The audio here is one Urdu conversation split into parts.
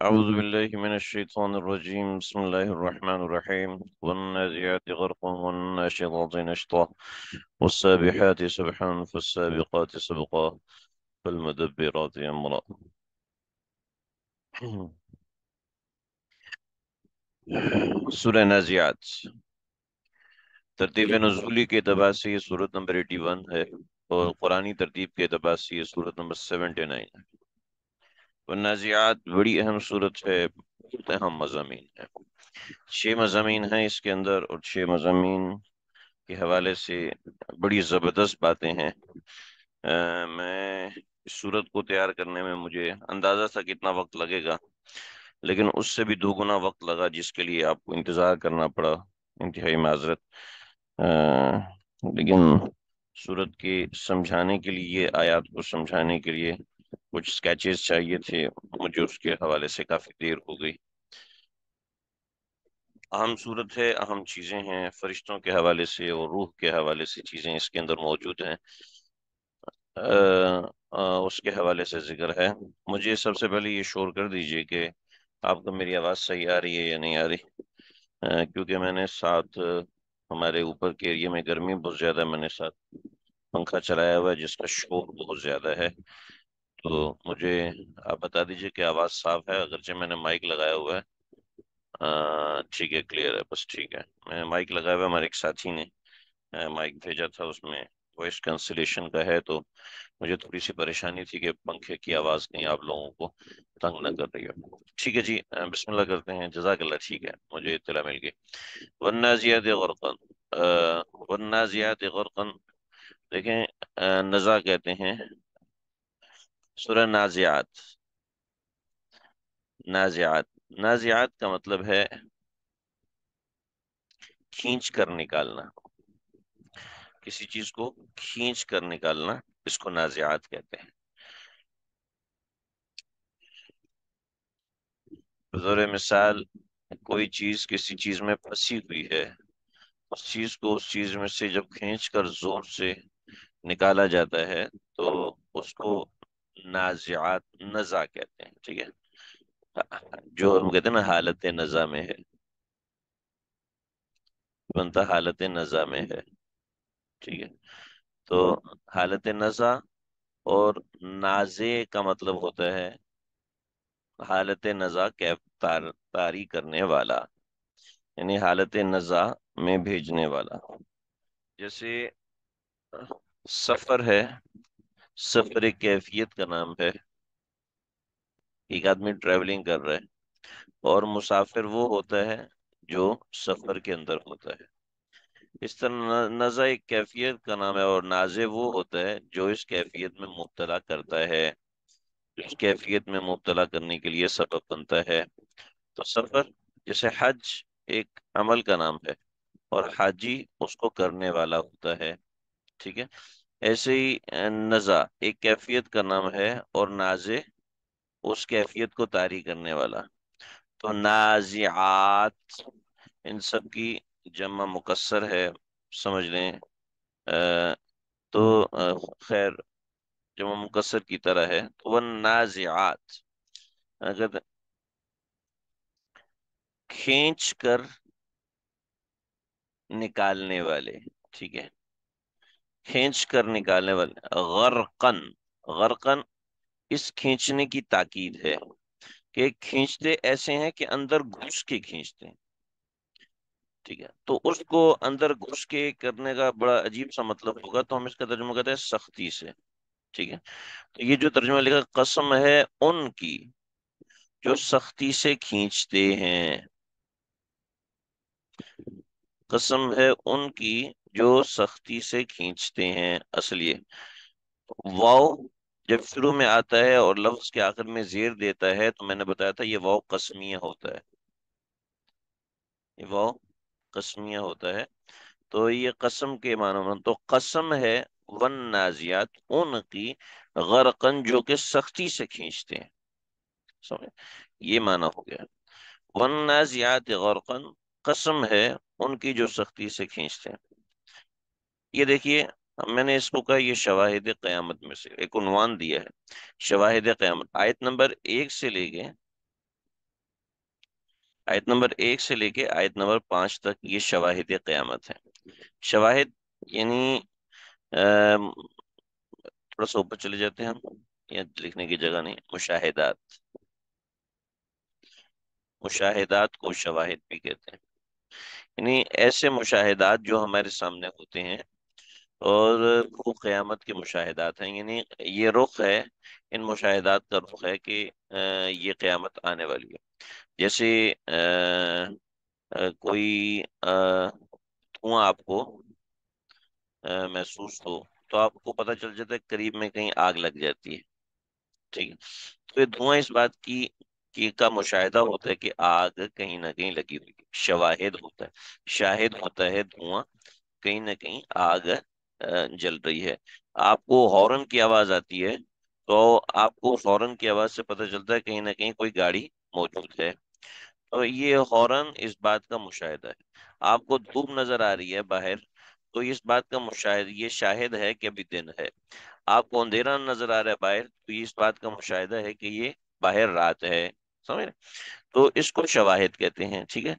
أعوذ بالله من الشيطان الرجيم. بسم الله الرحمن الرحيم. والنازعات غرقا والناشطات نشطا والسابحات سبحا فالسابقات سبقا فالمدبرات أمرا. سورہ نازعات ترتیب نزولی کے اعتبار سے یہ سورت نمبر 81 ہے اور قرآنی ترتیب کے اعتبار سے یہ سورت نمبر 79 ہے۔ والنازعات بڑی اہم سورت ہے، بہت اہم مضامین ہے۔ 6 مضامین ہیں اس کے اندر، اور 6 مضامین کے حوالے سے بڑی زبردست باتیں ہیں۔ میں اس صورت کو تیار کرنے میں مجھے اندازہ تھا کتنا وقت لگے گا، لیکن اس سے بھی دوگنا وقت لگا، جس کے لیے آپ کو انتظار کرنا پڑا، انتہائی معذرت۔ لیکن صورت کے سمجھانے کے لیے، آیات کو سمجھانے کے لیے کچھ سکیچز چاہیے تھے، مجھے اس کے حوالے سے کافی دیر ہو گئی۔ اہم صورت ہے، اہم چیزیں ہیں، فرشتوں کے حوالے سے اور روح کے حوالے سے چیزیں اس کے اندر موجود ہیں۔ اس کے حوالے سے ذکر ہے۔ مجھے سب سے پہلے یہ شور کر دیجئے کہ آپ کو میری آواز صحیح آ رہی ہے یا نہیں آ رہی، کیونکہ میں نے ساتھ ہمارے اوپر کے ایریے میں گرمی بہت زیادہ ہے، میں نے ساتھ پنکھا چلایا ہوا ہے جس کا شور بہت زیادہ ہے۔ تو مجھے آپ بتا دیجئے کہ آواز صاف ہے، اگرچہ میں نے مائک لگایا ہوا ہے۔ ٹھیک ہے، کلیئر ہے، بس ٹھیک ہے۔ میں مائک لگایا ہوا ہے، ہمارے ایک ساتھی نے مائک بھیجا تھا، اس میں وائس کنسلیشن کا ہے، تو مجھے تھوڑی سی پریشانی تھی کہ پنکھے کی آواز کہیں آپ لوگوں کو تنگ نہ کر رہی ہو۔ ٹھیک ہے جی، بسم اللہ کرتے ہیں۔ جزاک اللہ، ٹھیک ہے، مجھے اطلاع مل گئی۔ والنازعات غرقا، والنازعات غرقا، دیکھیں، نزا کہتے ہیں سورہ نازعات۔ نازعات، نازعات کا مطلب ہے کھینچ کر نکالنا، کسی چیز کو کھینچ کر نکالنا، اس کو نازعات کہتے ہیں۔ بطور مثال، کوئی چیز کسی چیز میں پھنسی ہوئی ہے، اس چیز کو اس چیز میں سے جب کھینچ کر زور سے نکالا جاتا ہے تو اس کو نازعات، نزع کہتے ہیں، ٹھیک ہے، جو ہم کہتے ہیں نا حالت نزع میں ہے، بنتا حالت نزع میں ہے، ٹھیک ہے۔ تو حالت نزع اور نازع کا مطلب ہوتا ہے حالت نزع کے طاری کرنے والا، یعنی حالت نزع میں بھیجنے والا۔ جیسے سفر ہے، سفر ایک کیفیت کا نام ہے، ایک آدمی ٹریولنگ کر رہا ہے، اور مسافر وہ ہوتا ہے جو سفر کے اندر ہوتا ہے۔ اس طرح نزع ایک کیفیت کا نام ہے، اور نازع وہ ہوتا ہے جو اس کیفیت میں مبتلا کرتا ہے، اس کیفیت میں مبتلا کرنے کے لیے سبب بنتا ہے۔ تو سفر، جیسے حج ایک عمل کا نام ہے اور حاجی اس کو کرنے والا ہوتا ہے، ٹھیک ہے۔ ایسے ہی نزع ایک کیفیت کا نام ہے اور نازع اس کیفیت کو طاری کرنے والا۔ تو نازعات، ان سب کی جمع مکسر ہے، سمجھ لیں۔ آ، تو خیر، جمع مکسر کی طرح ہے، تو وہ نازعات، اگر کھینچ کر نکالنے والے، ٹھیک ہے، کھینچ کر نکالنے والے۔ غرقن، غرقن، اس کھینچنے کی تاکید ہے کہ کھینچتے ایسے ہیں کہ اندر گھس کے کھینچتے ہیں، ٹھیک ہے۔ تو اس کو اندر گھس کے کرنے کا بڑا عجیب سا مطلب ہوگا، تو ہم اس کا ترجمہ کرتے ہیں سختی سے، ٹھیک ہے۔ تو یہ جو ترجمہ لکھا، قسم ہے ان کی جو سختی سے کھینچتے ہیں، قسم ہے ان کی جو سختی سے کھینچتے ہیں۔ اصل یہ واو جب شروع میں آتا ہے اور لفظ کے آخر میں زیر دیتا ہے، تو میں نے بتایا تھا یہ واو قسمیہ ہوتا ہے، یہ واو قسمیہ ہوتا ہے۔ تو یہ قسم کے معنی میں، تو قسم ہے ون نازیات، ان کی غرقن جو کہ سختی سے کھینچتے ہیں، سمجھ، یہ معنی ہو گیا۔ ون نازیات غرقن، قسم ہے ان کی جو سختی سے کھینچتے ہیں۔ یہ دیکھیے، میں نے اس کو کہا یہ شواہد قیامت میں سے ایک عنوان دیا ہے، شواہد قیامت، آیت نمبر 1 سے لے کے آیت نمبر 1 سے لے کے آیت نمبر 5 تک یہ شواہد قیامت ہے. شواہد یعنی تھوڑا سا اوپر چلے جاتے ہیں ہم، یہ لکھنے کی جگہ نہیں. مشاہدات، مشاہدات کو شواہد بھی کہتے ہیں. یعنی ایسے مشاہدات جو ہمارے سامنے ہوتے ہیں، اور وہ قیامت کے مشاہدات ہیں. یعنی یہ رخ ہے، ان مشاہدات کا رخ ہے کہ یہ قیامت آنے والی ہے. جیسے کوئی دھواں آپ کو محسوس ہو، تو آپ کو پتہ چل جاتا ہے قریب میں کہیں آگ لگ جاتی ہے. ٹھیک ہے. تو یہ دھواں اس بات کی کا مشاہدہ ہوتا ہے کہ آگ کہیں نہ کہیں لگی ہوئی ہے. شواہد ہوتا ہے، شاہد ہوتا ہے دھواں، کہیں نہ کہیں آگ جل رہی ہے. آپ کو ہارن کی آواز آتی ہے، تو آپ کو ہارن کی آواز سے پتہ چلتا ہے کہیں نہ کہیں کوئی گاڑی موجود ہے. تو یہ ہارن اس بات کا مشاہدہ ہے. آپ کو دھوپ نظر آ رہی ہے باہر، تو اس بات کا مشاہد، یہ شاہد ہے کہ ابھی دن ہے. آپ کو اندھیرا نظر آ رہا ہے باہر، تو یہ اس بات کا مشاہدہ ہے کہ یہ باہر رات ہے. سمجھ رہے؟ تو اس کو شواہد کہتے ہیں. ٹھیک ہے.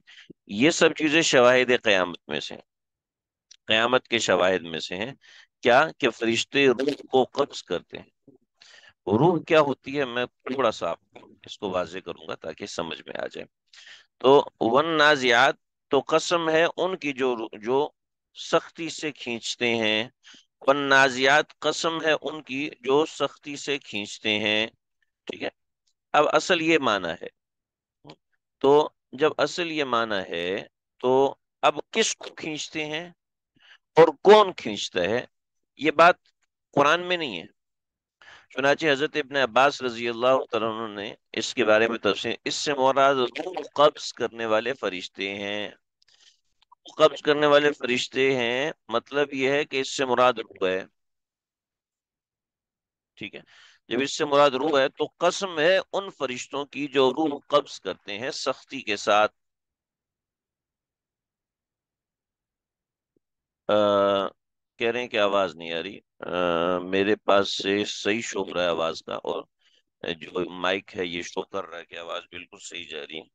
یہ سب چیزیں شواہد قیامت میں سے ہیں، قیامت کے شواہد میں سے ہیں. کیا کہ فرشتے روح کو قبض کرتے ہیں. روح کیا ہوتی ہے، میں تھوڑا سا آپ کو اس کو واضح کروں گا تاکہ سمجھ میں آ جائے. تو ون نازیات، تو قسم ہے ان کی جو سختی سے کھینچتے ہیں. ون نازیات، قسم ہے ان کی جو سختی سے کھینچتے ہیں. ٹھیک ہے. اب اصل یہ معنی ہے. تو جب اصل یہ معنی ہے، تو اب کس کو کھینچتے ہیں اور کون کھینچتا ہے، یہ بات قرآن میں نہیں ہے. چنانچہ حضرت ابن عباس رضی اللہ تعالیٰ عنہ نے اس کے بارے میں تفسیر، اس سے مراد روح قبض کرنے والے فرشتے ہیں. قبض کرنے والے فرشتے ہیں، مطلب یہ ہے کہ اس سے مراد روح ہے. ٹھیک ہے. جب اس سے مراد روح ہے، تو قسم ہے ان فرشتوں کی جو روح قبض کرتے ہیں سختی کے ساتھ. آ, کہہ رہے ہیں کہ آواز نہیں آ رہی. میرے پاس سے صحیح شو ہو رہا ہے آواز کا، اور جو مائک ہے یہ شو کر رہا ہے کہ آواز بالکل صحیح جا رہی ہے.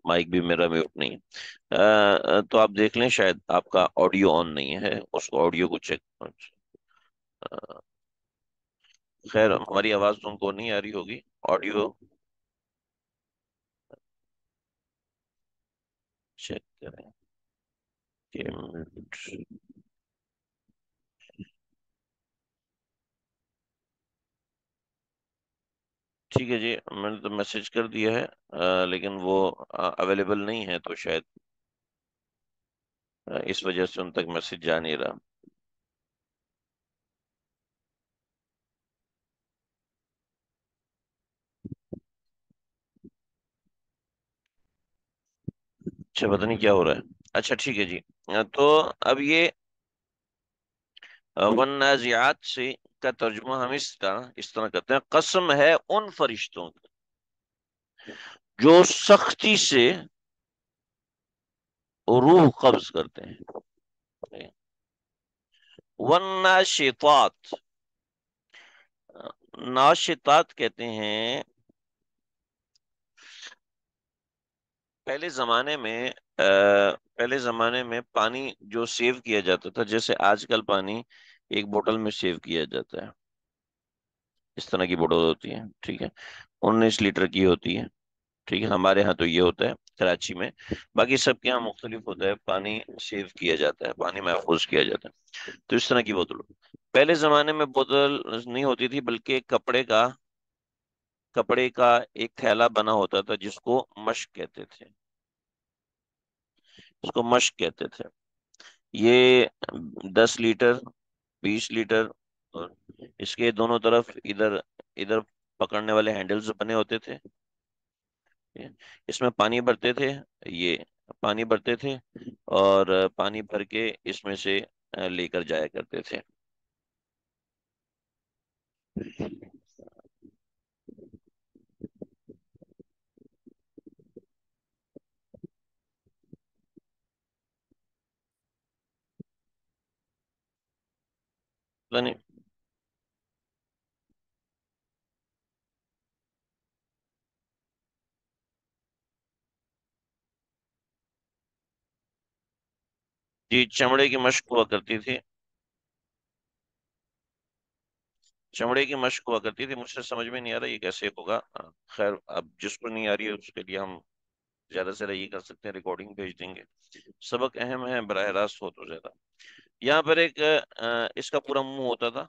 مائک بھی میرا میوٹ نہیں ہے. تو آپ دیکھ لیں، شاید آپ کا آڈیو آن نہیں ہے، اس کو آڈیو کو چیک. خیر، ہماری آواز تم کو نہیں آ رہی ہوگی. آڈیو چیک کریں کہ ٹھیک ہے جی. میں نے تو میسج کر دیا ہے، لیکن وہ اویلیبل نہیں ہے، تو شاید اس وجہ سے ان تک میسج جا نہیں رہا. اچھا، پتہ نہیں کیا ہو رہا ہے. اچھا ٹھیک ہے جی. تو اب یہ والنازعات سے کا ترجمہ ہم اس طرح کرتے ہیں: قسم ہے ان فرشتوں کی جو سختی سے روح قبض کرتے ہیں. والناشطات، ناشطات کہتے ہیں پہلے زمانے میں پہلے زمانے میں پانی جو سیو کیا جاتا تھا، جیسے آج کل پانی ایک بوتل میں سیو کیا جاتا ہے، اس طرح کی بوتل ہوتی ہے. ٹھیک ہے. 19 لیٹر کی ہوتی ہے. ٹھیک ہے. ہمارے ہاں تو یہ ہوتا ہے کراچی میں. باقی سب کے یہاں مختلف ہوتا ہے. پانی سیو کیا جاتا ہے، پانی محفوظ کیا جاتا ہے. تو اس طرح کی بوتل پہلے زمانے میں بوتل نہیں ہوتی تھی، بلکہ ایک کپڑے کا ایک تھیلا بنا ہوتا تھا، جس کو مشک کہتے تھے. اس کو مشک کہتے تھے. یہ 10 لیٹر، 20 لیٹر، اور اس کے دونوں طرف ادھر ادھر پکڑنے والے ہینڈلز بنے ہوتے تھے. اس میں پانی بھرتے تھے. یہ پانی بھرتے تھے، اور پانی بھر کے اس میں سے لے کر جایا کرتے تھے. پتہ نہیں. جی چمڑے کی مشق ہوا کرتی تھی، چمڑے کی مشق ہوا کرتی تھی، مجھ سے سمجھ میں نہیں آ رہا یہ کیسے ہوگا، خیر اب جس کو نہیں آ رہی ہے اس کے لیے ہم زیادہ سے زیادہ یہ کر سکتے ہیں، ریکارڈنگ بھیج دیں گے، سبق اہم ہے براہ راست ہو تو زیادہ۔ یہاں پر ایک اس کا پورا منہ ہوتا تھا،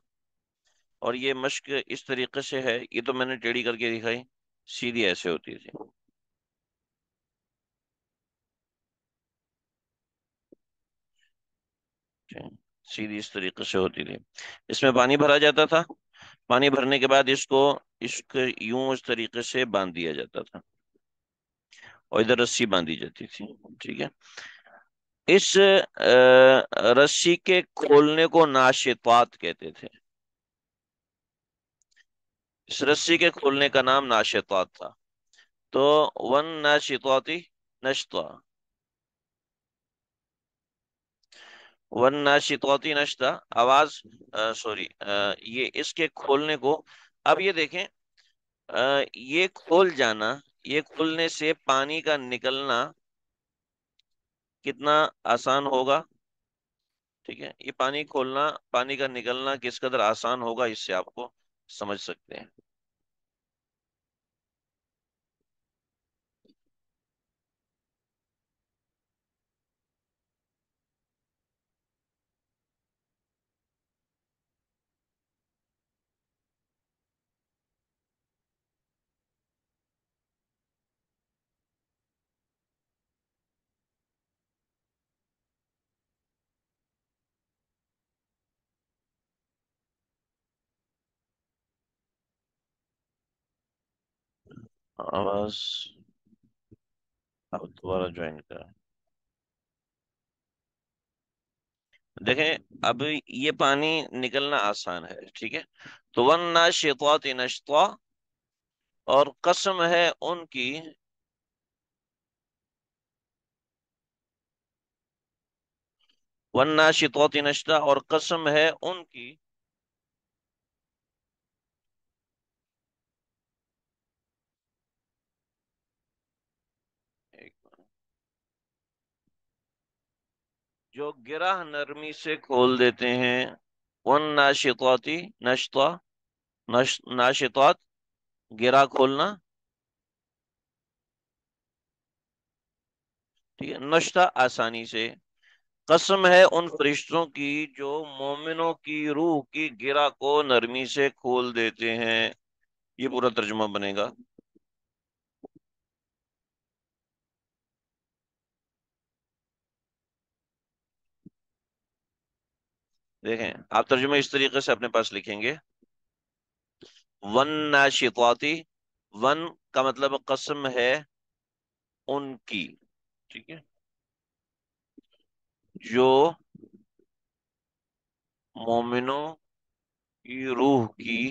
اور یہ مشق اس طریقے سے ہے، یہ تو میں نے ٹیڑھی کر کے دکھائی، سیدھی ایسے ہوتی تھی، ٹھیک، سیدھی اس طریقے سے ہوتی تھی، اس میں پانی بھرا جاتا تھا، پانی بھرنے کے بعد اس کو یوں اس طریقے سے باندھ دیا جاتا تھا، اور ادھر رسی باندھی جاتی تھی، ٹھیک ہے۔ اس رسی کے کھولنے کو ناشطات کہتے تھے، اس رسی کے کھولنے کا نام ناشطات تھا، تو ون ناشطاتی نشطا، ون ناشطاتی نشطا، آواز، سوری، یہ اس کے کھولنے کو، اب یہ دیکھیں، یہ کھول جانا، یہ کھلنے سے پانی کا نکلنا کتنا آسان ہوگا، ٹھیک ہے، یہ پانی کھولنا، پانی کا نکلنا کس قدر آسان ہوگا، اس سے آپ کو سمجھ سکتے ہیں۔ آواز اب دوبارہ جوائن کریں، دیکھیں، اب یہ پانی نکلنا آسان ہے، ٹھیک ہے، تو ون ناشطات نشطا، اور قسم ہے ان کی، ون ناشطات نشطا، اور قسم ہے ان کی، ایک منٹ، جو گرہ نرمی سے کھول دیتے ہیں، ون ناشطاتی نشطا، ناشطات، گرہ کھولنا، ٹھیک ہے، نشطہ آسانی سے، قسم ہے ان فرشتوں کی جو مومنوں کی روح کی گرہ کو نرمی سے کھول دیتے ہیں، یہ پورا ترجمہ بنے گا۔ دیکھیں، آپ ترجمہ اس طریقے سے اپنے پاس لکھیں گے، ون ناشطاتی، ون کا مطلب قسم ہے ان کی، ٹھیک ہے، جو مومنوں کی روح کی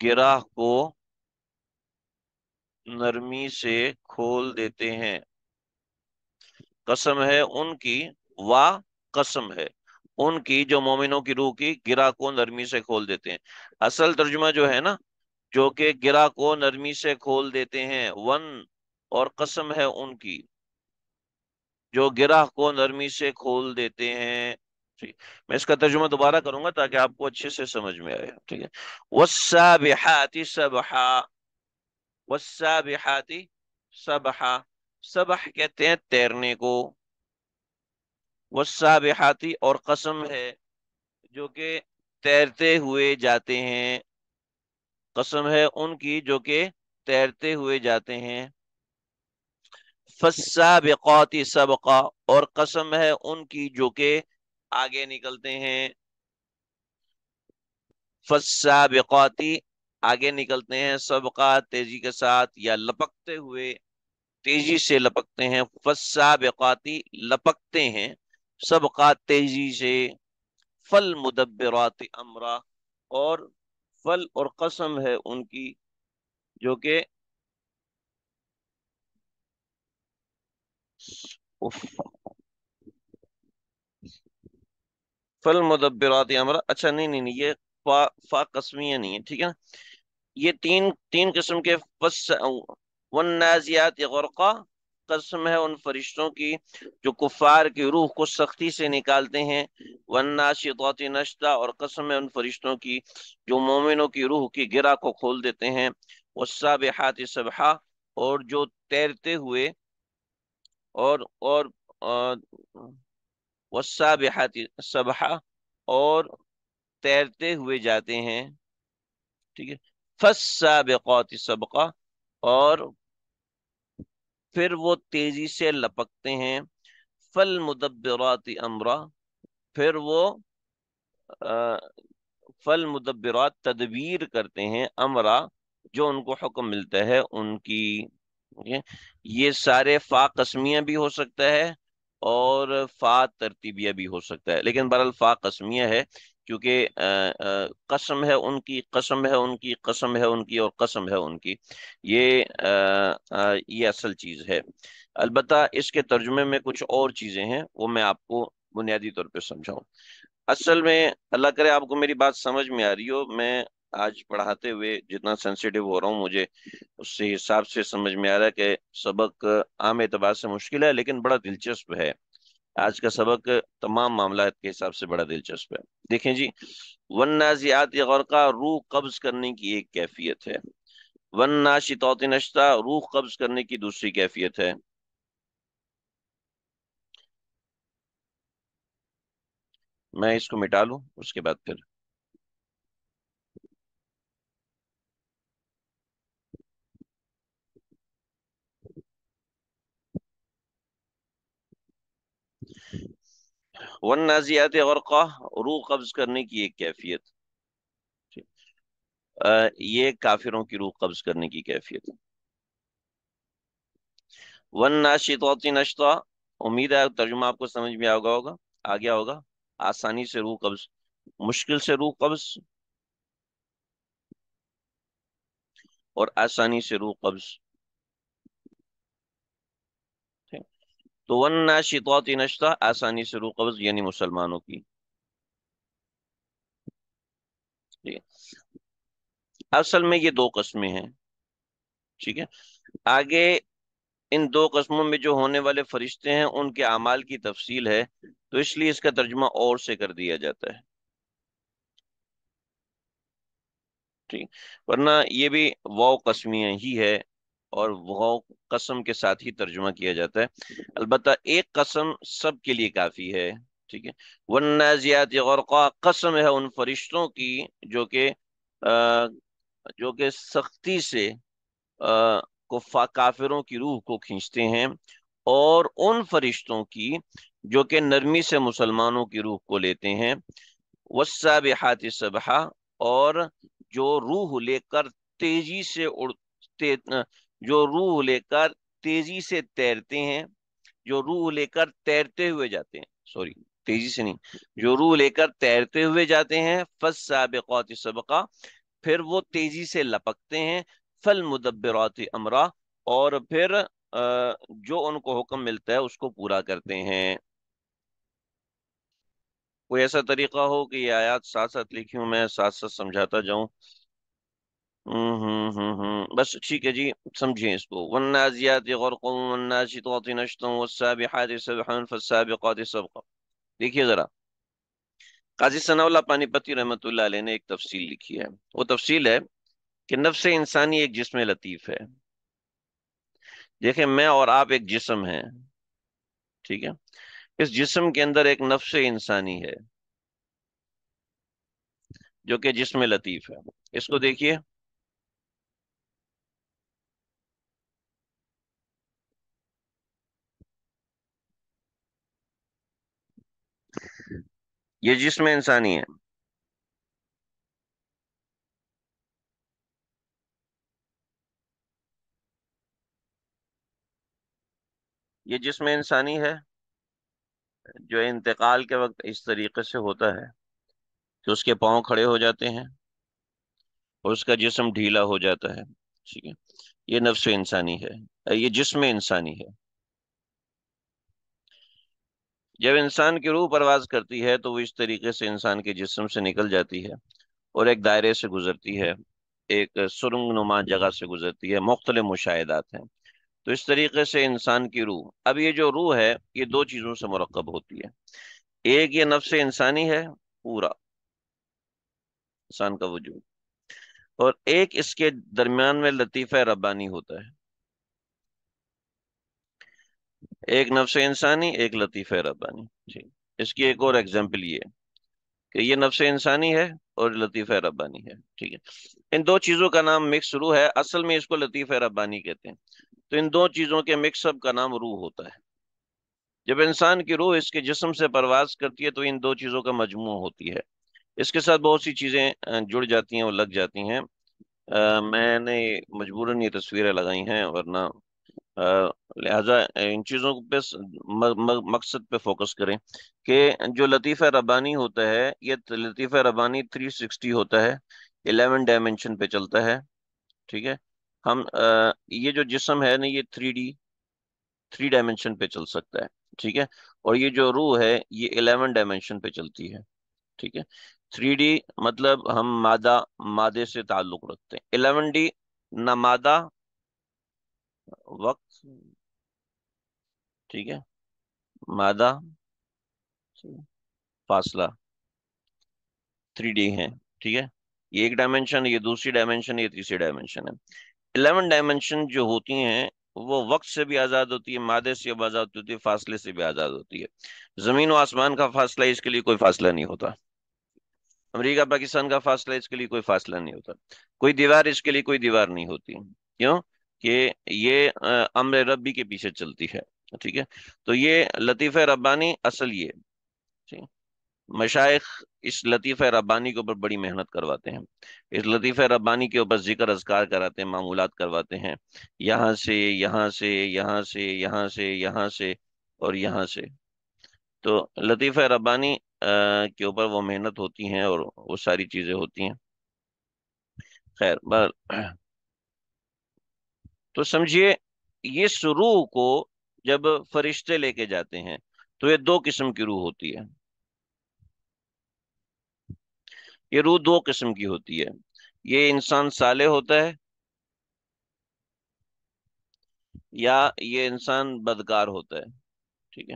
گرہ کو نرمی سے کھول دیتے ہیں، قسم ہے ان کی، وا قسم ہے ان کی جو مومنوں کی روح کی گرہ کو نرمی سے کھول دیتے ہیں، اصل ترجمہ جو ہے نا، جو کہ گرہ کو نرمی سے کھول دیتے ہیں، ون، اور قسم ہے ان کی جو گرہ کو نرمی سے کھول دیتے ہیں، ٹھیک، میں اس کا ترجمہ دوبارہ کروں گا تاکہ آپ کو اچھے سے سمجھ میں آئے، ٹھیک ہے، والسابحات سبحا، والسابحات سبحا، سبح کہتے ہیں تیرنے کو، والسابحاتی، اور قسم ہے جو کہ تیرتے ہوئے جاتے ہیں، قسم ہے ان کی جو کہ تیرتے ہوئے جاتے ہیں، فالسابقات سبقا، اور قسم ہے ان کی جو کہ آگے نکلتے ہیں، فالسابقاتی، آگے نکلتے ہیں، سبقا تیزی کے ساتھ یا لپکتے ہوئے، تیزی سے لپکتے ہیں، فالسابقاتی لپکتے ہیں، سبقات تیزی سے، فل مدبرات امرا، اور فل اور قسم ہے ان کی جو کہ، اف، فل مدبرات امرا، اچھا نہیں نہیں نہیں، یہ فا قسمیہ نہیں ہے، ٹھیک ہے نا، یہ تین تین قسم کے، والنازعات غرقا، قسم ہے ان فرشتوں کی جو کفار کی روح کو سختی سے نکالتے ہیں، والناشطات نشطا، اور قسم ہے ان فرشتوں کی جو مومنوں کی روح کی گرہ کو کھول دیتے ہیں، والسابحات سبحا، اور جو تیرتے ہوئے اور والسابحات سبحا، اور تیرتے ہوئے جاتے ہیں، ٹھیک ہے، فالسابقات سبقا، اور پھر وہ تیزی سے لپکتے ہیں، فالمدبرات امرا، پھر وہ فالمدبرات تدبیر کرتے ہیں، امرا، جو ان کو حکم ملتا ہے ان کی، ٹھیک ہے؟ یہ سارے فا قسمیہ بھی ہو سکتا ہے اور فا ترتیبیہ بھی ہو سکتا ہے، لیکن بہرحال فا قسمیہ ہے، کیونکہ قسم ہے ان کی، قسم ہے ان کی، قسم ہے ان کی، اور قسم ہے ان کی، یہ یہ اصل چیز ہے۔ البتہ اس کے ترجمے میں کچھ اور چیزیں ہیں، وہ میں آپ کو بنیادی طور پہ سمجھاؤں۔ اصل میں اللہ کرے آپ کو میری بات سمجھ میں آ رہی ہو، میں آج پڑھاتے ہوئے جتنا سینسیٹیو ہو رہا ہوں، مجھے اس سے حساب سے سمجھ میں آ رہا ہے کہ سبق عام اعتبار سے مشکل ہے لیکن بڑا دلچسپ ہے۔ آج کا سبق تمام معاملات کے حساب سے بڑا دلچسپ ہے۔ دیکھیں جی، والنازعات غرقا، روح قبض کرنے کی ایک کیفیت ہے، والناشطات نشطا، روح قبض کرنے کی دوسری کیفیت ہے۔ میں اس کو مٹا لوں اس کے بعد پھر والنازعات غرقا، روح قبض کرنے کی ایک کیفیت، یہ کافروں کی روح قبض کرنے کی کیفیت ہے۔ والناشطات نشطا، امید ہے ترجمہ آپ کو سمجھ میں آ گیا ہوگا۔ آسانی سے روح قبض، مشکل سے روح قبض، اور آسانی سے روح قبض، ٹھیک؟ تو والناشطات نشطا، آسانی سے روح قبض یعنی مسلمانوں کی، ٹھیک ہے؟ اصل میں یہ دو قسمیں ہیں، ٹھیک ہے؟ آگے ان دو قسموں میں جو ہونے والے فرشتے ہیں ان کے اعمال کی تفصیل ہے، تو اس لیے اس کا ترجمہ اور سے کر دیا جاتا ہے، ٹھیک؟ ورنہ یہ بھی واو قسمیہ ہی ہے، اور واو قسم کے ساتھ ہی ترجمہ کیا جاتا ہے، البتہ ایک قسم سب کے لیے کافی ہے، ٹھیک ہے؟ والنازعات غرقا، قسم ہے ان فرشتوں کی جو کہ آ، جو کہ سختی سے کافروں کی روح کو کھینچتے ہیں، اور ان فرشتوں کی جو کہ نرمی سے مسلمانوں کی روح کو لیتے ہیں، والسابحات سبحا، اور جو روح لے کر تیزی سے اڑتے، جو روح لے کر تیزی سے تیرتے ہیں، جو روح لے کر تیرتے ہوئے جاتے ہیں، سوری، تیزی سے نہیں، جو روح لے کر تیرتے ہوئے جاتے ہیں، فالسابقات سبقا، پھر وہ تیزی سے لپکتے ہیں، فالمدبرات امرا، اور پھر جو ان کو حکم ملتا ہے اس کو پورا کرتے ہیں۔ کوئی ایسا طریقہ ہو کہ یہ آیات ساتھ ساتھ لکھی ہوں، میں ساتھ ساتھ سمجھاتا جاؤں؟ بس ٹھیک ہے جی، سمجھیں اس کو، والنازعات غرقا والناشطات نشطا والسابحات سبحا فالسابقات سبقا۔ دیکھیے ذرا، قاضی ثناء اللہ پانی پتی رحمۃ اللہ علیہ نے ایک تفصیل لکھی ہے، وہ تفصیل ہے کہ نفس انسانی ایک جسم لطیف ہے۔ دیکھیں، میں اور آپ ایک جسم ہیں، ٹھیک ہے؟ اس جسم کے اندر ایک نفس انسانی ہے جو کہ جسم لطیف ہے۔ اس کو دیکھیے، یہ جسم انسانی ہے، یہ جسم انسانی ہے جو انتقال کے وقت اس طریقے سے ہوتا ہے کہ اس کے پاؤں کھڑے ہو جاتے ہیں اور اس کا جسم ڈھیلا ہو جاتا ہے، ٹھیک ہے؟ یہ نفس انسانی ہے، یہ جسم انسانی ہے۔ جب انسان کی روح پرواز کرتی ہے تو وہ اس طریقے سے انسان کے جسم سے نکل جاتی ہے اور ایک دائرے سے گزرتی ہے، ایک سرنگ نما جگہ سے گزرتی ہے، مختلف مشاہدات ہیں۔ تو اس طریقے سے انسان کی روح، اب یہ جو روح ہے یہ دو چیزوں سے مرکب ہوتی ہے، ایک یہ نفس انسانی ہے پورا انسان کا وجود، اور ایک اس کے درمیان میں لطیفہ ربانی ہوتا ہے، ایک نفس انسانی ایک لطیفہ ربانی، جی۔ اس کی ایک اور ایگزامپل یہ ہے کہ یہ نفس انسانی ہے اور لطیفہ ربانی ہے، ٹھیک ہے، ان دو چیزوں کا نام مکس روح ہے، اصل میں اس کو لطیفہ ربانی کہتے ہیں، تو ان دو چیزوں کے مکس اپ کا نام روح ہوتا ہے۔ جب انسان کی روح اس کے جسم سے پرواز کرتی ہے تو ان دو چیزوں کا مجموع ہوتی ہے، اس کے ساتھ بہت سی چیزیں جڑ جاتی ہیں اور لگ جاتی ہیں، میں نے مجبوراً یہ تصویریں لگائی ہیں، ورنہ لہذا ان چیزوں پہ مقصد پہ فوکس کریں کہ جو لطیفہ ربانی ہوتا ہے یہ لطیفہ ربانی 360 ہوتا ہے، 11 ڈائمینشن پہ چلتا ہے، ٹھیک ہے، ہم یہ جو جسم ہے نا یہ 3 ڈائمینشن پہ چل سکتا ہے، ٹھیک ہے، اور یہ جو روح ہے یہ 11 ڈائمینشن پہ چلتی ہے، ٹھیک ہے، 3D مطلب ہم مادے سے تعلق رکھتے ہیں، 11D نہ مادہ وقت، ٹھیک ہے، مادہ فاصلہ، 3D ہے، ٹھیک ہے، یہ ایک ڈائمینشن، یہ دوسری ڈائمینشن، یہ تیسری ڈائمینشن ہے۔ 11 ڈائمینشن جو ہوتی ہیں وہ وقت سے بھی آزاد ہوتی ہے، مادے سے بھی آزاد ہوتی ہے، فاصلے سے بھی آزاد ہوتی ہے، زمین و آسمان کا فاصلہ اس کے لیے کوئی فاصلہ نہیں ہوتا، امریکہ پاکستان کا فاصلہ اس کے لیے کوئی فاصلہ نہیں ہوتا، کوئی دیوار اس کے لیے کوئی دیوار نہیں ہوتی، کیوں کہ یہ امر ربی کے پیچھے چلتی ہے، ٹھیک ہے، تو یہ لطیفہ ربانی اصل یہ، ٹھیک ہے؟ مشائخ اس لطیفہ ربانی کے اوپر بڑی محنت کرواتے ہیں، اس لطیفہ ربانی کے اوپر ذکر اذکار کراتے ہیں، معمولات کرواتے ہیں، یہاں سے یہاں سے یہاں سے یہاں سے یہاں سے اور یہاں سے، تو لطیفہ ربانی کے اوپر وہ محنت ہوتی ہیں اور وہ ساری چیزیں ہوتی ہیں، خیر تو سمجھیے اس روح کو جب فرشتے لے کے جاتے ہیں تو یہ دو قسم کی روح ہوتی ہے، یہ روح دو قسم کی ہوتی ہے، یہ انسان صالح ہوتا ہے یا یہ انسان بدکار ہوتا ہے، ٹھیک ہے،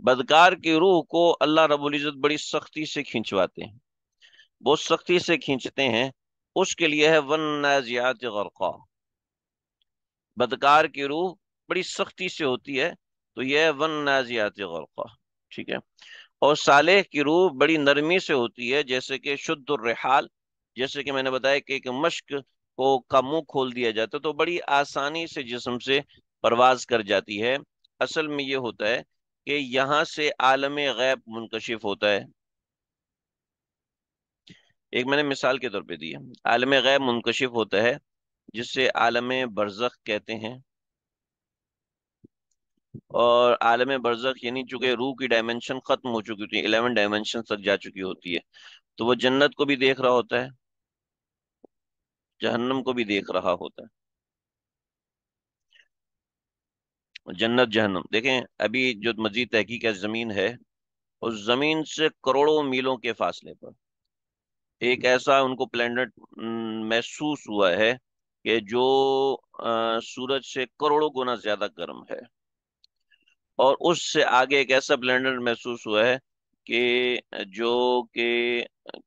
بدکار کی روح کو اللہ رب العزت بڑی سختی سے کھینچواتے ہیں، بہت سختی سے کھینچتے ہیں، اس کے لیے ہے والنازعات غرقا، بدکار کی روح بڑی سختی سے ہوتی ہے تو یہ ہے والنازعات غرقا، ٹھیک ہے، اور صالح کی روح بڑی نرمی سے ہوتی ہے، جیسے کہ شد الرحال، جیسے کہ میں نے بتایا کہ ایک مشک کو کا منہ کھول دیا جاتا ہے تو بڑی آسانی سے جسم سے پرواز کر جاتی ہے، اصل میں یہ ہوتا ہے کہ یہاں سے عالم غیب منکشف ہوتا ہے، ایک میں نے مثال کے طور پہ دی ہے، عالم غیب منکشف ہوتا ہے جس سے عالم برزخ کہتے ہیں، اور عالم برزخ یعنی چونکہ روح کی ڈائمنشن ختم ہو چکی ہوتی ہے، 11 ڈائمنشن تک جا چکی ہوتی ہے، تو وہ جنت کو بھی دیکھ رہا ہوتا ہے، جہنم کو بھی دیکھ رہا ہوتا ہے، جنت جہنم دیکھیں، ابھی جو مزید تحقیق ہے زمین ہے، اس زمین سے کروڑوں میلوں کے فاصلے پر ایک ایسا ان کو پلینٹ محسوس ہوا ہے کہ جو سورج سے کروڑوں گنا زیادہ گرم ہے، اور اس سے آگے ایک ایسا پلینٹ محسوس ہوا ہے کہ جو کہ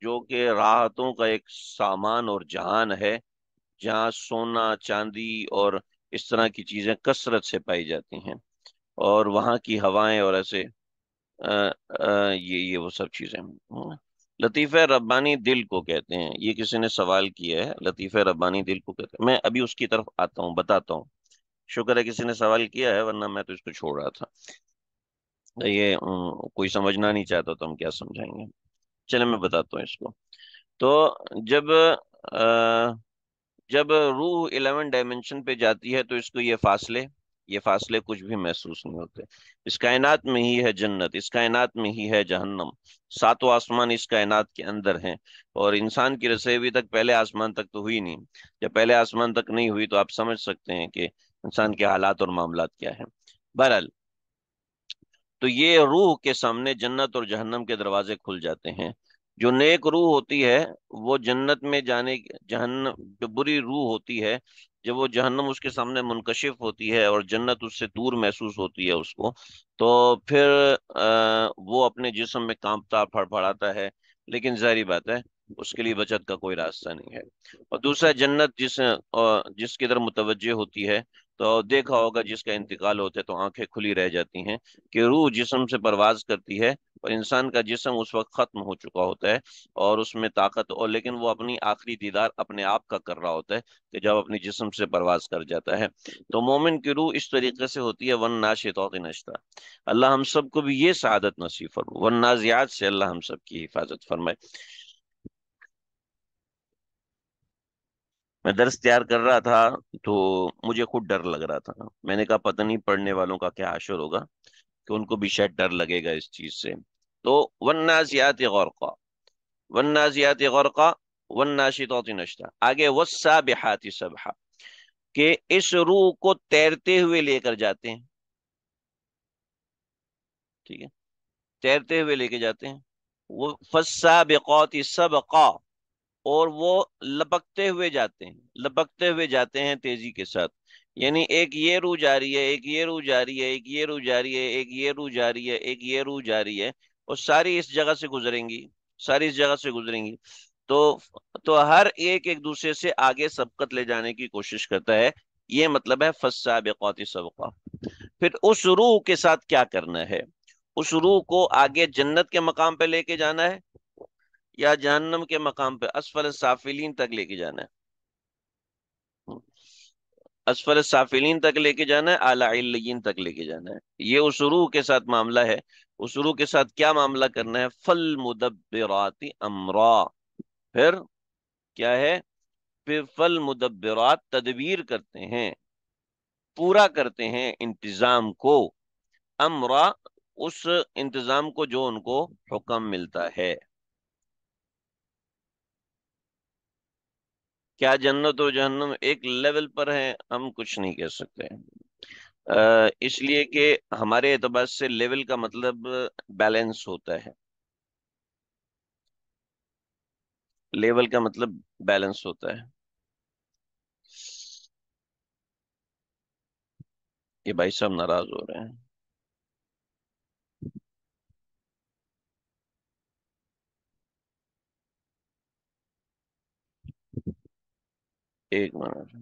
جو کہ راحتوں کا ایک سامان اور جہان ہے، جہاں سونا چاندی اور اس طرح کی چیزیں کثرت سے پائی جاتی ہیں، اور وہاں کی ہوائیں اور ایسے یہ وہ سب چیزیں، لطیفہ ربانی دل کو کہتے ہیں، یہ کسی نے سوال کیا ہے، لطیفہ ربانی دل کو کہتے ہیں، میں ابھی اس کی طرف آتا ہوں، بتاتا ہوں، شکر ہے کسی نے سوال کیا ہے ورنہ میں تو اس کو چھوڑ رہا تھا، یہ کوئی سمجھنا نہیں چاہتا تو ہم کیا سمجھائیں گے، چلے میں بتاتا ہوں اس کو، تو جب جب روح 11 ڈائمنشن پہ جاتی ہے تو اس کو یہ فاصلے کچھ بھی محسوس نہیں ہوتے، اس کائنات میں ہی ہے جنت، اس کائنات میں ہی ہے جہنم، ساتوں آسمان اس کائنات کے اندر ہیں، اور انسان کی رسائی تک پہلے آسمان تک تو ہوئی نہیں، جب پہلے آسمان تک نہیں ہوئی تو آپ سمجھ سکتے ہیں کہ انسان کے حالات اور معاملات کیا ہیں، بہرحال تو یہ روح کے سامنے جنت اور جہنم کے دروازے کھل جاتے ہیں، جو نیک روح ہوتی ہے وہ جنت میں جہنم جو بری روح ہوتی ہے جب وہ جہنم اس کے سامنے منکشف ہوتی ہے اور جنت اس سے دور محسوس ہوتی ہے اس کو، تو پھر وہ اپنے جسم میں کانپتا پھڑپڑاتا ہے، لیکن ظاہری بات ہے اس کے لیے بچت کا کوئی راستہ نہیں ہے۔ اور دوسرا، جنت جس کی طرف متوجہ ہوتی ہے، تو دیکھا ہوگا جس کا انتقال ہوتا ہے تو آنکھیں کھلی رہ جاتی ہیں کہ روح جسم سے پرواز کرتی ہے، اور انسان کا جسم اس وقت ختم ہو چکا ہوتا ہے، اور اس میں طاقت، اور لیکن وہ اپنی آخری دیدار اپنے آپ کا کر رہا ہوتا ہے کہ جب اپنی جسم سے پرواز کر جاتا ہے۔ تو مومن کی روح اس طریقے سے ہوتی ہے، ون ناشطات نشطا۔ اللہ ہم سب کو بھی یہ سعادت نصیب فرمائے، ون نازعات سے اللہ ہم سب کی حفاظت فرمائے۔ میں درس تیار کر رہا تھا تو مجھے خود ڈر لگ رہا تھا، میں نے کہا پتہ نہیں پڑھنے والوں کا کیا حشر ہوگا، کہ ان کو بھی شاید ڈر لگے گا اس چیز سے۔ تو والنازعات غرقا، والنازعات غرقا، والناشطات نشطا، آگے والسابحات سبحا، کہ اس روح کو تیرتے ہوئے لے کر جاتے ہیں، ٹھیک ہے، تیرتے ہوئے لے کے جاتے ہیں۔ وہ فالسابقات سبقا، اور وہ لپکتے ہوئے جاتے ہیں، لپکتے ہوئے جاتے ہیں تیزی کے ساتھ، یعنی ایک یہ روح جا رہی ہے، ایک یہ روح جا رہی ہے، ایک یہ روح جا رہی ہے، ایک یہ روح جا رہی ہے، ایک یہ روح جا رہی ہے، اور ساری اس جگہ سے گزریں گی، ساری اس جگہ سے گزریں گی۔ تو ہر ایک دوسرے سے آگے سبقت لے جانے کی کوشش کرتا ہے، یہ مطلب ہے فالسابقات سبقا۔ پھر اس روح کے ساتھ کیا کرنا ہے؟ اس روح کو آگے جنت کے مقام پہ لے کے جانا ہے، یا جہنم کے مقام پہ اسفل سافلین تک لے کے جانا ہے؟ اسفل سافلین تک لے کے جانا ہے، اعلی علیین تک لے کے جانا ہے؟ یہ اس روح کے ساتھ معاملہ ہے۔ اس روح کے ساتھ کیا معاملہ کرنا ہے؟ فل مدبرات امرا، پھر کیا ہے؟ پھر فل مدبرات، تدبیر کرتے ہیں، پورا کرتے ہیں انتظام کو، امرا، اس انتظام کو جو ان کو حکم ملتا ہے۔ کیا جنت و جہنم ایک لیول پر ہے؟ ہم کچھ نہیں کہہ سکتے، اس لیے کہ ہمارے اعتبار سے لیول کا مطلب بیلنس ہوتا ہے، لیول کا مطلب بیلنس ہوتا ہے۔ یہ بھائی صاحب ناراض ہو رہے ہیں، ایک منٹ۔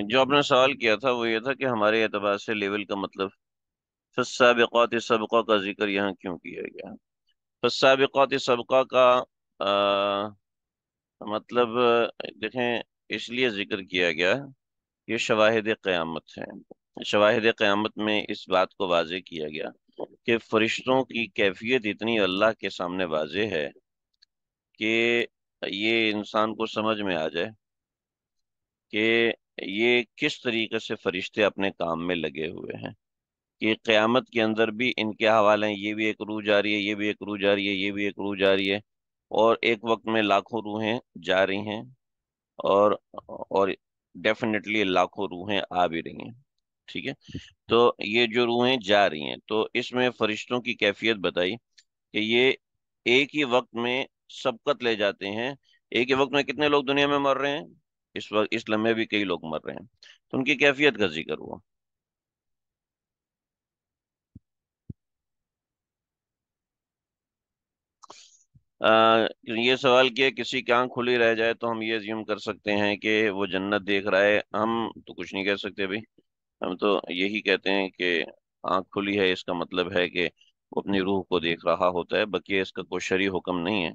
جو آپ نے سوال کیا تھا وہ یہ تھا کہ ہمارے اعتبار سے لیول کا مطلب فالسابقات سبقہ کا ذکر یہاں کیوں کیا گیا؟ فالسابقات سبقہ کا آ، مطلب دیکھیں، اس لیے ذکر کیا گیا، یہ شواہد قیامت ہے، شواہد قیامت میں اس بات کو واضح کیا گیا کہ فرشتوں کی کیفیت اتنی اللہ کے سامنے واضح ہے کہ یہ انسان کو سمجھ میں آ جائے کہ یہ کس طریقے سے فرشتے اپنے کام میں لگے ہوئے ہیں، کہ قیامت کے اندر بھی ان کے حوالے ہیں، یہ بھی ایک روح جا رہی ہے، یہ بھی ایک روح جا رہی ہے، یہ بھی ایک روح جا رہی ہے، اور ایک وقت میں لاکھوں روحیں جا رہی ہیں، اور ڈیفینیٹلی لاکھوں روحیں آ بھی رہی ہیں، ٹھیک ہے؟ تو یہ جو روحیں جا رہی ہیں، تو اس میں فرشتوں کی کیفیت بتائی کہ یہ ایک ہی وقت میں سبقت لے جاتے ہیں۔ ایک ہی وقت میں کتنے لوگ دنیا میں مر رہے ہیں؟ اس وقت اس لمحے بھی کئی لوگ مر رہے ہیں، تو ان کی کیفیت کا ذکر ہوا۔ یہ سوال کیا کسی کی آنکھ کھلی رہ جائے تو ہم یہ زیوم کر سکتے ہیں کہ وہ جنت دیکھ رہا ہے؟ ہم تو کچھ نہیں کہہ سکتے بھائی، ہم تو یہی کہتے ہیں کہ آنکھ کھلی ہے اس کا مطلب ہے کہ وہ اپنی روح کو دیکھ رہا ہوتا ہے، بقیہ اس کا کوئی شرعی حکم نہیں ہے۔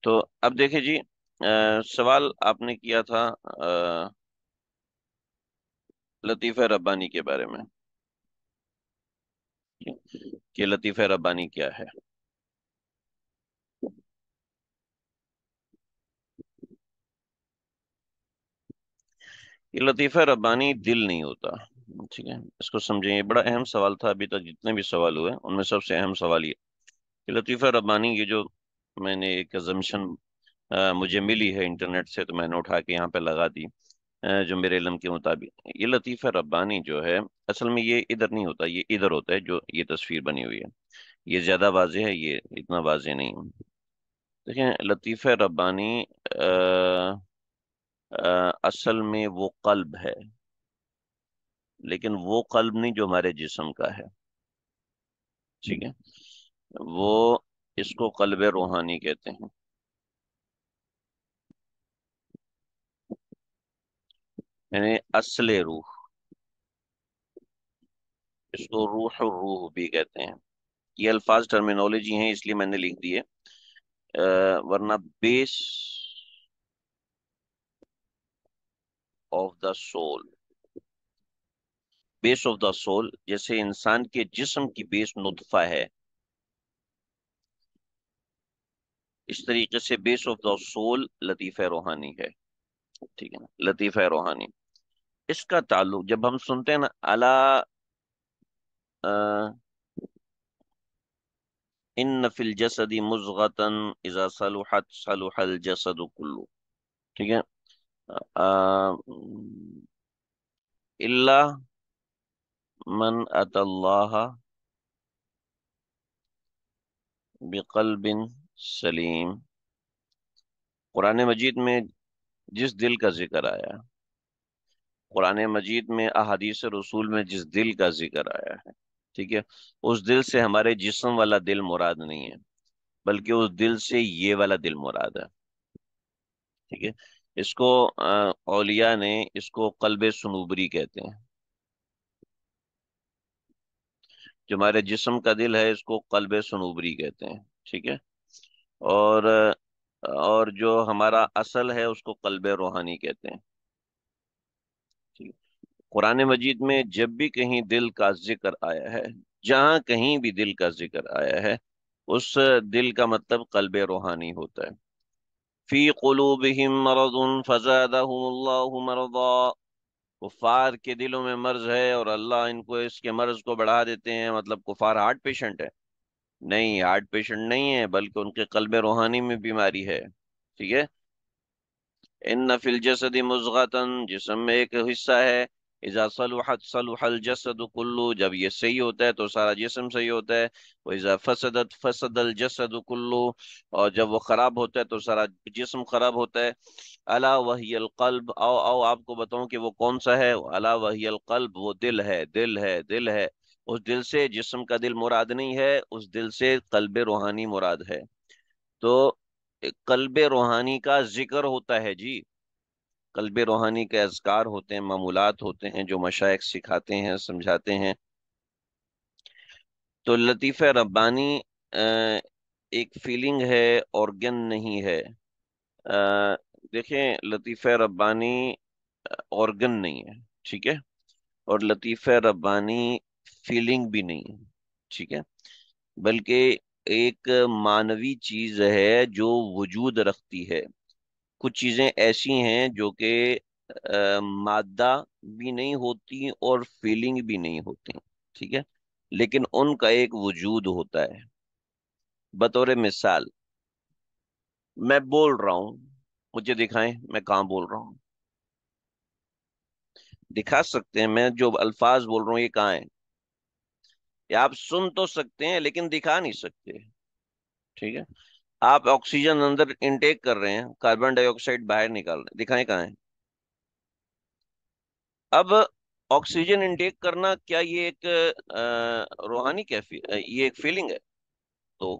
تو اب دیکھیں جی، سوال آپ نے کیا تھا لطیفہ ربانی کے بارے میں، کہ لطیفہ ربانی کیا ہے۔ یہ لطیفہ ربانی دل نہیں ہوتا، ٹھیک ہے، اس کو سمجھیں، یہ بڑا اہم سوال تھا، ابھی تک جتنے بھی سوال ہوئے ان میں سب سے اہم سوال یہ کہ لطیفہ ربانی، یہ جو میں نے ایک ازمپشن مجھے ملی ہے انٹرنیٹ سے تو میں نے اٹھا کے یہاں پہ لگا دی، جو میرے علم کے مطابق یہ لطیفہ ربانی جو ہے اصل میں یہ ادھر نہیں ہوتا، یہ ادھر ہوتا ہے، جو یہ تصویر بنی ہوئی ہے یہ زیادہ واضح ہے، یہ اتنا واضح نہیں ہے۔ دیکھیں لطیفہ ربانی اصل میں وہ قلب ہے، لیکن وہ قلب نہیں جو ہمارے جسم کا ہے، ٹھیک ہے، وہ اس کو قلب روحانی کہتے ہیں، یعنی اصل روح، اس کو روح الروح بھی کہتے ہیں۔ یہ الفاظ ٹرمینالوجی ہیں اس لیے میں نے لکھ دیے، ورنہ base of the soul, base of the soul جیسے انسان کے جسم کی بیس نطفہ ہے، اس طریقے سے بیس آف دا سول لطیفہ روحانی ہے، ٹھیک ہے نا، لطیفہ روحانی اس کا تعلق جب ہم سنتے ہیں نا اللہ ان فی الجسد مضغۃ اذا صلحت صلح الجسد کلو، ٹھیک ہے، الا من اتى اللہ بقلب سلیم، قرآن مجید میں جس دل کا ذکر آیا، قرآن مجید میں احادیث رسول میں جس دل کا ذکر آیا ہے، ٹھیک ہے، اس دل سے ہمارے جسم والا دل مراد نہیں ہے، بلکہ اس دل سے یہ والا دل مراد ہے، ٹھیک ہے، اس کو اولیاء نے اس کو قلب سنوبری کہتے ہیں، جو ہمارے جسم کا دل ہے اس کو قلب سنوبری کہتے ہیں، ٹھیک ہے، اور اور جو ہمارا اصل ہے اس کو قلب روحانی کہتے ہیں، ٹھیک ہے؟ قرآن مجید میں جب بھی کہیں دل کا ذکر آیا ہے، جہاں کہیں بھی دل کا ذکر آیا ہے، اس دل کا مطلب قلب روحانی ہوتا ہے۔ فی قلوبہم مرض فزادہم اللہ مرضا، کفار کے دلوں میں مرض ہے اور اللہ ان کو اس کے مرض کو بڑھا دیتے ہیں، مطلب کفار ہارٹ پیشنٹ ہے؟ نہیں، ہارٹ پیشنٹ نہیں ہے، بلکہ ان کے قلب روحانی میں بیماری ہے، ٹھیک ہے۔ ان فی الجسد مضغۃ، جسم میں ایک حصہ ہے، اذا صلحت صلح الجسد کلو، جب یہ صحیح ہوتا ہے تو سارا جسم صحیح ہوتا ہے، واذا فسدت فسد الجسد کلو، اور جب وہ خراب ہوتا ہے تو سارا جسم خراب ہوتا ہے۔ الا وہی القلب، او آپ کو بتاؤں کہ وہ کون سا ہے، الا وہی القلب، وہ دل ہے، دل ہے، دل ہے، اس دل سے جسم کا دل مراد نہیں ہے، اس دل سے قلب روحانی مراد ہے۔ تو قلب روحانی کا ذکر ہوتا ہے جی، قلب روحانی کے اذکار ہوتے ہیں، معمولات ہوتے ہیں جو مشائخ سکھاتے ہیں، سمجھاتے ہیں۔ تو لطیفہ ربانی ایک فیلنگ ہے، organ نہیں ہے۔ دیکھیں لطیفہ ربانی organ نہیں ہے، ٹھیک ہے، اور لطیفہ ربانی فیلنگ بھی نہیں ہے، ٹھیک ہے، بلکہ ایک معنوی چیز ہے جو وجود رکھتی ہے۔ کچھ چیزیں ایسی ہیں جو کہ مادہ بھی نہیں ہوتی اور فیلنگ بھی نہیں ہوتی، ٹھیک ہے، لیکن ان کا ایک وجود ہوتا ہے۔ بطور مثال میں بول رہا ہوں، مجھے دکھائیں میں کہاں بول رہا ہوں، دکھا سکتے ہیں؟ میں جو الفاظ بول رہا ہوں یہ کہاں ہے؟ یا آپ سن تو سکتے ہیں لیکن دکھا نہیں سکتے، ٹھیک ہے، آپ آکسیجن اندر انٹیک کر رہے ہیں، کاربن ڈائی آکسائڈ باہر نکال رہے ہیں، دکھائیں کہاں ہے؟ اب آکسیجن انٹیک کرنا کیا یہ ایک روحانی کیفی یہ ایک فیلنگ ہے؟ تو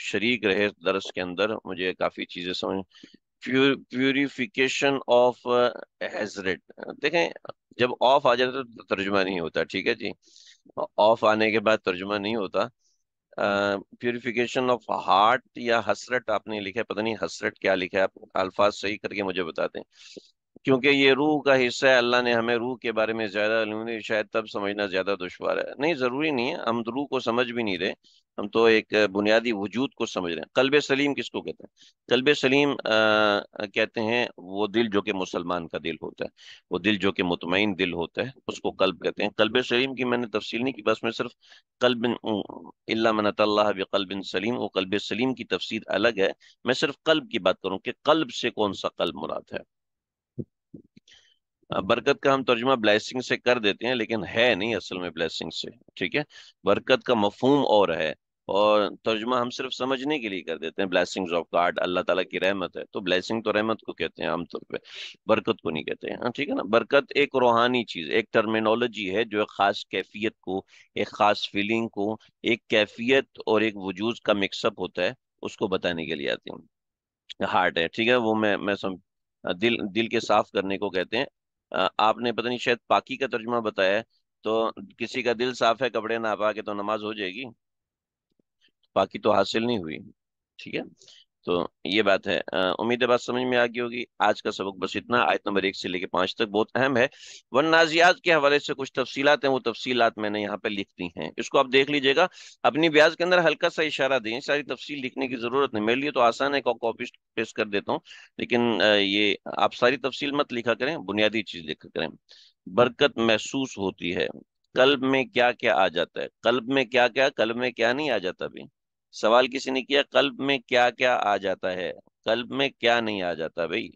شریک رہے درس کے اندر، مجھے کافی چیزیں سمجھ. پیوریفیکیشن آف حضرت. دیکھیں، جب آف آ جاتا ہے تو ترجمہ نہیں ہوتا، ٹھیک ہے جی. آف آنے کے بعد ترجمہ نہیں ہوتا. پیوریفیکیشن آف ہارٹ یا حسرت آپ نے لکھا ہے، پتہ نہیں حسرت کیا لکھا ہے، آپ الفاظ صحیح کر کے مجھے بتا دیں. کیونکہ یہ روح کا حصہ ہے، اللہ نے ہمیں روح کے بارے میں زیادہ علم نہیں، شاید تب سمجھنا زیادہ دشوار ہے. نہیں، ضروری نہیں ہے، ہم روح کو سمجھ بھی نہیں رہے، ہم تو ایک بنیادی وجود کو سمجھ رہے ہیں. قلب سلیم کس کو کہتے ہیں؟ قلب سلیم کہتے ہیں وہ دل جو کہ مسلمان کا دل ہوتا ہے، وہ دل جو کہ مطمئن دل ہوتا ہے، اس کو قلب کہتے ہیں. قلب سلیم کی میں نے تفصیل نہیں کی، بس میں صرف قلب الا من اتى الله بقلب سلیم، وہ قلب سلیم کی تفسیر الگ ہے. میں صرف قلب کی بات کروں کہ قلب سے کون سا قلب مراد ہے. برکت کا ہم ترجمہ بلیسنگ سے کر دیتے ہیں، لیکن ہے نہیں اصل میں بلیسنگ سے، ٹھیک ہے. برکت کا مفہوم اور ہے، اور ترجمہ ہم صرف سمجھنے کے لیے کر دیتے ہیں. بلیسنگز آف گاڈ، اللہ تعالیٰ کی رحمت ہے، تو بلیسنگ تو رحمت کو کہتے ہیں عام طور پہ، برکت کو نہیں کہتے ہیں. ہاں ٹھیک ہے نا. برکت ایک روحانی چیز، ایک ٹرمینالوجی ہے جو ایک خاص کیفیت کو، ایک خاص فیلنگ کو، ایک کیفیت اور ایک وجود کا مکس اپ ہوتا ہے، اس کو بتانے کے لیے آتی ہوں. ہارٹ ہے، ٹھیک ہے، وہ میں دل کے صاف کرنے کو کہتے ہیں. آپ نے پتہ نہیں شاید پاکی کا ترجمہ بتایا ہے، تو کسی کا دل صاف ہے، کپڑے نہ پاک ہے، تو نماز ہو جائے گی؟ پاکی تو حاصل نہیں ہوئی، ٹھیک ہے. تو یہ بات ہے. امید ہے بات سمجھ میں آ گئی ہوگی. آج کا سبق بس اتنا، آیت نمبر 1 سے لے کے 5 تک بہت اہم ہے. والنازعات کے حوالے سے کچھ تفصیلات ہیں، وہ تفصیلات میں نے یہاں پہ لکھ دی ہیں، اس کو آپ دیکھ لیجئے گا. اپنی بیاض کے اندر ہلکا سا اشارہ دیں، ساری تفصیل لکھنے کی ضرورت نہیں، میرے لیے تو آسان ہے، کاپی پیسٹ کر دیتا ہوں. لیکن یہ آپ ساری تفصیل مت لکھا کریں، بنیادی چیز لکھا کریں. برکت محسوس ہوتی ہے. قلب میں کیا کیا آ جاتا ہے؟ قلب میں کیا کیا، قلب میں کیا نہیں آ جاتا بھی؟ سوال کسی نے کیا قلب میں کیا کیا آ جاتا ہے؟ قلب میں کیا نہیں آ جاتا بھائی؟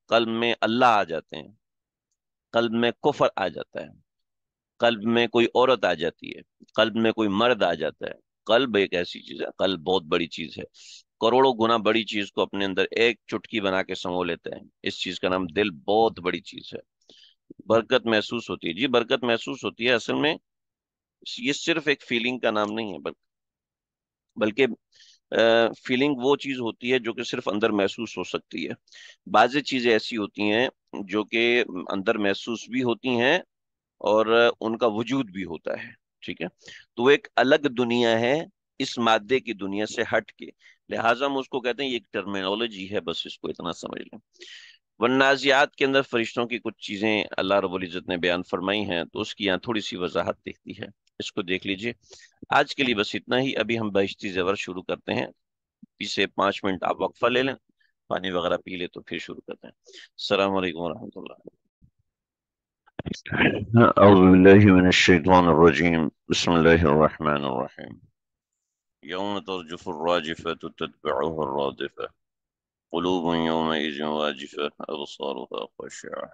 قلب میں اللہ آ جاتے ہیں، قلب میں کفر آ جاتا ہے، قلب میں کوئی عورت آ جاتی ہے، قلب میں کوئی مرد آ جاتا ہے. قلب ایک ایسی چیز ہے، قلب بہت بڑی چیز ہے، کروڑوں گنا بڑی چیز کو اپنے اندر ایک چٹکی بنا کے سمو لیتے ہیں. اس چیز کا نام دل، بہت بڑی چیز ہے. برکت محسوس ہوتی ہے، جی برکت محسوس ہوتی ہے. اصل میں یہ صرف ایک فیلنگ کا نام نہیں ہے، بلکہ فیلنگ وہ چیز ہوتی ہے جو کہ صرف اندر محسوس ہو سکتی ہے. بعض چیزیں ایسی ہوتی ہیں جو کہ اندر محسوس بھی ہوتی ہیں اور ان کا وجود بھی ہوتا ہے، ٹھیک ہے. تو وہ ایک الگ دنیا ہے اس مادے کی دنیا سے ہٹ کے، لہٰذا ہم اس کو کہتے ہیں، یہ ایک ٹرمینالوجی ہے، بس اس کو اتنا سمجھ لیں. والنازعات کے اندر فرشتوں کی کچھ چیزیں اللہ رب العزت نے بیان فرمائی ہیں، تو اس کی یہاں تھوڑی سی وضاحت دکھتی ہے، اس کو دیکھ لیجئے. آج کے لیے بس اتنا ہی. ابھی ہم بہشتی زیور شروع کرتے ہیں. اسے 5 منٹ آپ وقفہ لے لیں، پانی وغیرہ پی لیں، تو پھر شروع کرتے ہیں. السلام علیکم ورحمۃ اللہ. أعوذ بالله من الشيطان الرجيم. بسم الله الرحمن الرحيم. يوم ترجف الراجفة تتبعها الرادفة، قلوب يومئذ واجفة أبصارها خاشعة.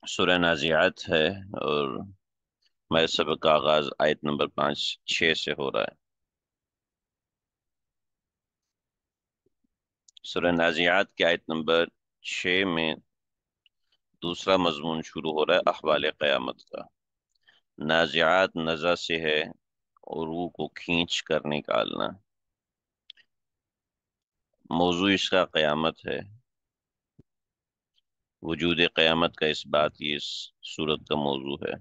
سورہ نازعات ہے، اور میں سبق کا آغاز آیت نمبر 5-6 سے ہو رہا ہے. سورہ نازعات کی آیت نمبر 6 میں دوسرا مضمون شروع ہو رہا ہے، احوال قیامت کا. نازعات نزع سے ہے، اور روح کو کھینچ کر نکالنا. موضوع اس کا قیامت ہے، وجود قیامت کا اس بات، یہ اس صورت کا موضوع ہے.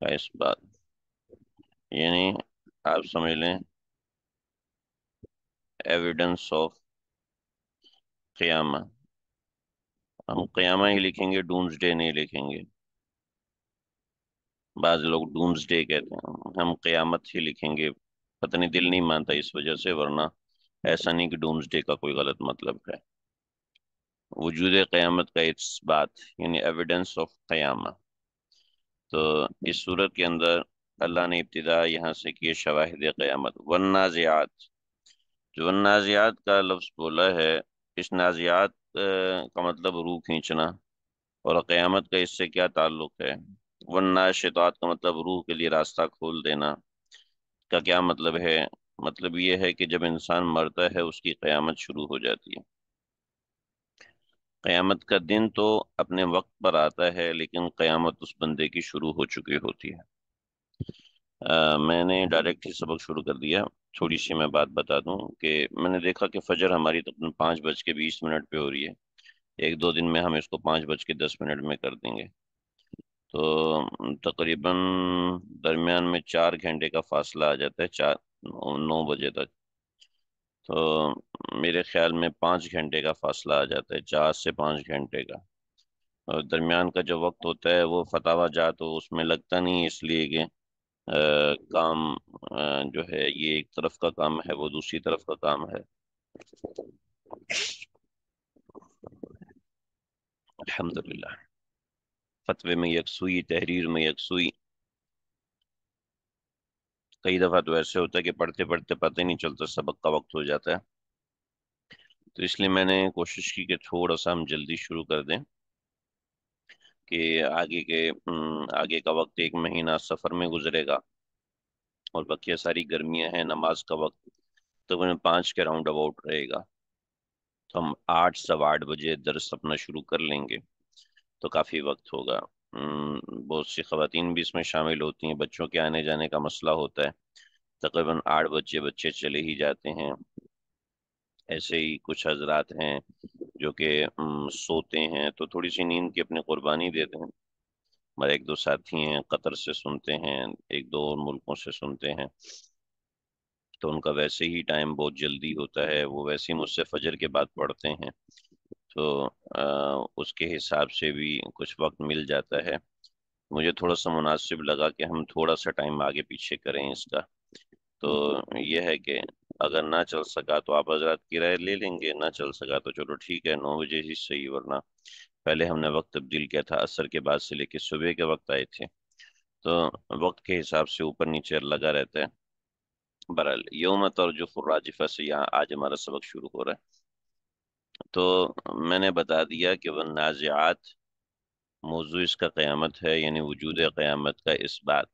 کا اس بات یعنی آپ سمجھ لیں ایویڈنس آف قیامہ. ہم قیامہ ہی لکھیں گے، ڈومز ڈے نہیں لکھیں گے. بعض لوگ ڈومز ڈے کہتے ہیں، ہم قیامت ہی لکھیں گے. پتہ نہیں دل نہیں مانتا اس وجہ سے، ورنہ ایسا نہیں کہ ڈومز ڈے کا کوئی غلط مطلب ہے. وجود قیامت کا اس بات یعنی ایویڈنس آف قیامہ. تو اس صورت کے اندر اللہ نے ابتدا یہاں سے کی شواہد قیامت. والنازعات، جو والنازعات کا لفظ بولا ہے، اس نازعات کا مطلب روح کھینچنا، اور قیامت کا اس سے کیا تعلق ہے؟ والناشطات کا مطلب روح کے لیے راستہ کھول دینا کا کیا مطلب ہے؟ مطلب یہ ہے کہ جب انسان مرتا ہے اس کی قیامت شروع ہو جاتی ہے. قیامت کا دن تو اپنے وقت پر آتا ہے، لیکن قیامت اس بندے کی شروع ہو چکی ہوتی ہے۔ میں نے ڈائریکٹ ہی سبق شروع کر دیا۔ تھوڑی سی میں بات بتا دوں کہ میں نے دیکھا کہ فجر ہماری تقریباً 5:20 پہ ہو رہی ہے۔ ایک دو دن میں ہم اس کو 5:10 میں کر دیں گے، تو تقریباً درمیان میں 4 گھنٹے کا فاصلہ آ جاتا ہے، 9 بجے تک۔ تو میرے خیال میں 5 گھنٹے کا فاصلہ آ جاتا ہے، 4 سے 5 گھنٹے کا۔ اور درمیان کا جو وقت ہوتا ہے وہ فتاوی جات تو اس میں لگتا نہیں، اس لیے کہ کام جو ہے یہ ایک طرف کا کام ہے، وہ دوسری طرف کا کام ہے۔ الحمدللہ، فتوے میں یکسوئی، تحریر میں یکسوئی۔ کئی دفعہ تو ایسے ہوتا ہے کہ پڑھتے پڑھتے پتہ ہی نہیں چلتا، سبق کا وقت ہو جاتا ہے۔ تو اس لیے میں نے کوشش کی کہ تھوڑا سا ہم جلدی شروع کر دیں، کہ آگے کا وقت 1 مہینہ سفر میں گزرے گا، اور بقیہ ساری گرمیاں ہیں، نماز کا وقت تقریباً 5 کے راؤنڈ اباؤٹ رہے گا۔ تو ہم 8 سوا 8 بجے درس اپنا شروع کر لیں گے، تو کافی وقت ہوگا۔ بہت سی خواتین بھی اس میں شامل ہوتی ہیں، بچوں کے آنے جانے کا مسئلہ ہوتا ہے، تقریباً 8 بجے بچے چلے ہی جاتے ہیں۔ ایسے ہی کچھ حضرات ہیں جو کہ سوتے ہیں، تو تھوڑی سی نیند کی اپنی قربانی دیتے ہیں۔ ہمارے ایک دو ساتھی ہیں قطر سے سنتے ہیں، ایک دو اور ملکوں سے سنتے ہیں، تو ان کا ویسے ہی ٹائم بہت جلدی ہوتا ہے، وہ ویسے ہی مجھ سے فجر کے بعد پڑھتے ہیں، تو اس کے حساب سے بھی کچھ وقت مل جاتا ہے۔ مجھے تھوڑا سا مناسب لگا کہ ہم تھوڑا سا ٹائم آگے پیچھے کریں اس کا۔ تو یہ ہے کہ اگر نہ چل سکا تو آپ حضرات کی رائے لے لیں گے، نہ چل سکا تو چلو ٹھیک ہے، 9 بجے ہی صحیح، ورنہ پہلے ہم نے وقت تبدیل کیا تھا، عصر کے بعد سے لے کے صبح کے وقت آئے تھے، تو وقت کے حساب سے اوپر نیچے لگا رہتا ہے۔ برحال یوم ترجف الراجفہ سے یہاں آج ہمارا سبق شروع ہو رہا ہے۔ تو میں نے بتا دیا کہ وہ نازعات، موضوع اس کا قیامت ہے، یعنی وجود قیامت کا اثبات،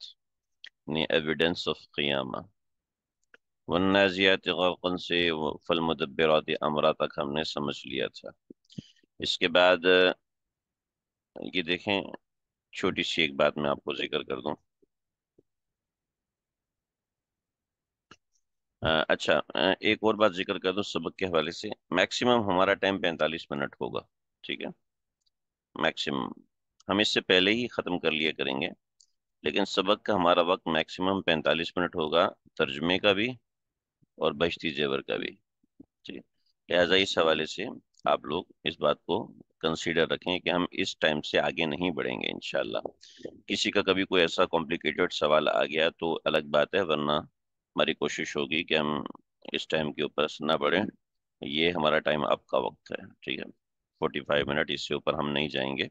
یعنی ایویڈنس آف قیامہ۔ والنازعات غرقا سے فالمدبرات امرا تک ہم نے سمجھ لیا تھا۔ اس کے بعد یہ دیکھیں، چھوٹی سی ایک بات میں آپ کو ذکر کر دوں۔ اچھا، ایک اور بات ذکر کر دوں سبق کے حوالے سے۔ میکسیمم ہمارا ٹائم 45 منٹ ہوگا، ٹھیک ہے؟ میکسیمم ہم اس سے پہلے ہی ختم کر لیا کریں گے، لیکن سبق کا ہمارا وقت میکسیمم 45 منٹ ہوگا، ترجمے کا بھی اور بہشتی زیور کا بھی، ٹھیک ہے؟ لہٰذا اس حوالے سے آپ لوگ اس بات کو کنسیڈر رکھیں کہ ہم اس ٹائم سے آگے نہیں بڑھیں گے انشاءاللہ۔ کسی کا کبھی کوئی ایسا کمپلیکیٹڈ سوال آ گیا تو الگ بات ہے، ورنہ ہماری کوشش ہوگی کہ ہم اس ٹائم کے اوپر نہ بڑھیں۔ یہ ہمارا ٹائم اب کا وقت ہے، ٹھیک ہے؟ 45 منٹ، اس سے اوپر ہم نہیں جائیں گے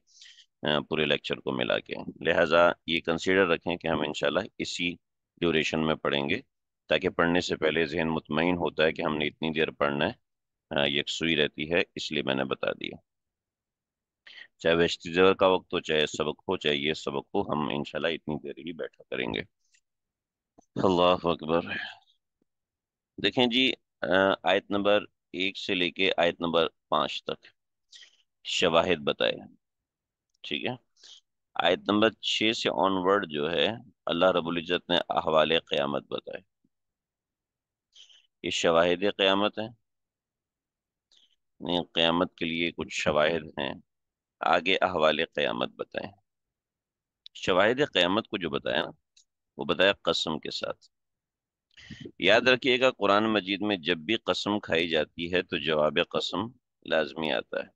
پورے لیکچر کو ملا کے۔ لہٰذا یہ کنسیڈر رکھیں کہ ہم انشاءاللہ اسی ڈیوریشن میں پڑھیں گے، تاکہ پڑھنے سے پہلے ذہن مطمئن ہوتا ہے کہ ہم نے اتنی دیر پڑھنا ہے، یکسوئی رہتی ہے، اس لیے میں نے بتا دیا۔ چاہے ویسٹ زبر کا وقت ہو، چاہے سبق ہو، چاہے یہ سبق ہو، ہم انشاءاللہ اتنی دیر ہی بیٹھا کریں گے۔ اللہ اکبر۔ دیکھیں جی، آیت نمبر 1 سے لے کے آیت نمبر 5 تک شواہد بتائے، ٹھیک ہے؟ آیت نمبر 6 سے آن ورڈ جو ہے، اللہ رب العزت نے احوال قیامت بتائے۔ یہ شواہد قیامت ہیں، نہیں، قیامت کے لیے کچھ شواہد ہیں، آگے احوال قیامت بتائیں۔ شواہد قیامت کو جو بتایا نا، وہ بتایا قسم کے ساتھ۔ یاد رکھیے گا، قرآن مجید میں جب بھی قسم کھائی جاتی ہے تو جواب قسم لازمی آتا ہے۔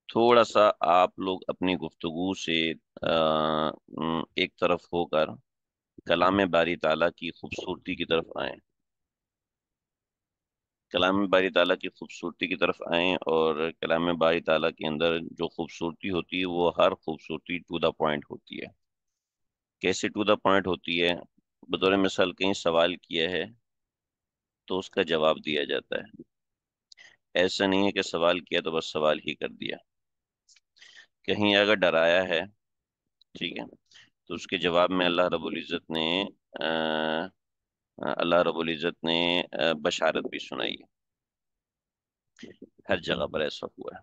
تھوڑا سا آپ لوگ اپنی گفتگو سے ایک طرف ہو کر کلام باری تعالیٰ کی خوبصورتی کی طرف آئیں، کلام باری تعالیٰ کی خوبصورتی کی طرف آئیں، اور کلام باری تعالیٰ کے اندر جو خوبصورتی ہوتی ہے وہ ہر خوبصورتی ٹو دا پوائنٹ ہوتی ہے۔ کیسے ٹو دا پوائنٹ ہوتی ہے؟ بطور مثال کہیں سوال کیا ہے تو اس کا جواب دیا جاتا ہے، ایسا نہیں ہے کہ سوال کیا تو بس سوال ہی کر دیا۔ کہیں اگر ڈرایا ہے، ٹھیک ہے، تو اس کے جواب میں اللہ رب العزت نے بشارت بھی سنائی ہے۔ ہر جگہ پر ایسا ہوا ہے۔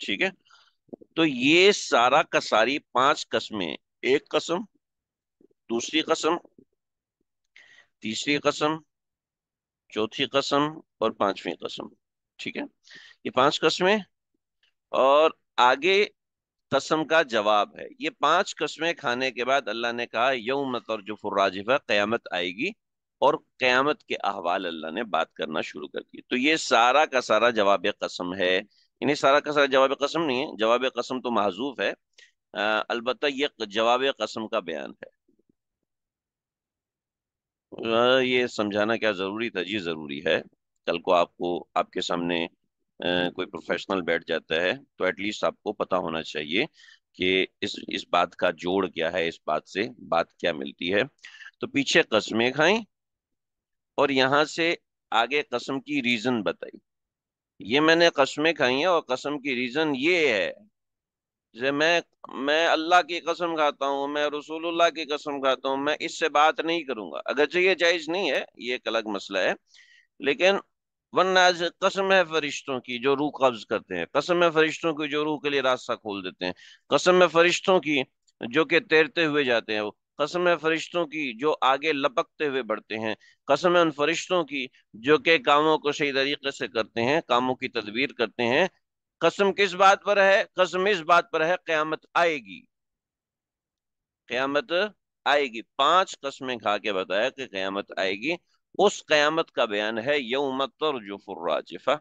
ٹھیک ہے؟ تو یہ سارا کا ساری پانچ قسمیں، ایک قسم، دوسری قسم، تیسری قسم، چوتھی قسم اور پانچویں قسم، ٹھیک ہے؟ یہ پانچ قسمیں، اور آگے قسم کا جواب ہے. یہ پانچ قسمیں کھانے کے بعد اللہ نے کہا یوم ترجف الراجفہ، قیامت آئے گی، اور قیامت کے احوال اللہ نے بات کرنا شروع کر دی. تو یہ سارا کا سارا جواب قسم ہے. یعنی سارا کا سارا جواب قسم نہیں ہے، جواب قسم تو محذوف ہے، البتہ یہ جواب قسم کا بیان ہے. یہ سمجھانا کیا ضروری تھا؟ جی ضروری ہے. کل کو آپ کے سامنے کوئی پروفیشنل بیٹھ جاتا ہے تو ایٹ لیسٹ آپ کو پتا ہونا چاہیے کہ اس بات کا جوڑ کیا ہے، اس بات سے بات کیا ملتی ہے. تو پیچھے قسمیں کھائیں اور یہاں سے آگے قسم کی ریزن بتائی. یہ میں نے قسمیں کھائی ہیں اور قسم کی ریزن یہ ہے، جیسے میں اللہ کی قسم کھاتا ہوں، میں رسول اللہ کی قسم کھاتا ہوں، میں اس سے بات نہیں کروں گا. اگرچہ یہ جائز نہیں ہے، یہ ایک الگ مسئلہ ہے، لیکن ورنہ قسم ہے فرشتوں کی جو روح قبض کرتے ہیں، قسم ہے فرشتوں کی جو روح کے لیے راستہ کھول دیتے ہیں، قسم ہے فرشتوں کی جو کہ تیرتے ہوئے جاتے ہیں، وہ قسم ہے فرشتوں کی جو آگے لپکتے ہوئے بڑھتے ہیں، قسم ہے ان فرشتوں کی جو کہ کاموں کو صحیح طریقے سے کرتے ہیں، کاموں کی تدبیر کرتے ہیں. قسم کس بات پر ہے؟ قسم اس بات پر ہے قیامت آئے گی. قیامت آئے گی. پانچ قسمیں کھا کے بتایا کہ قیامت آئے گی. اس قیامت کا بیان ہے یوم ترجف الراجفہ.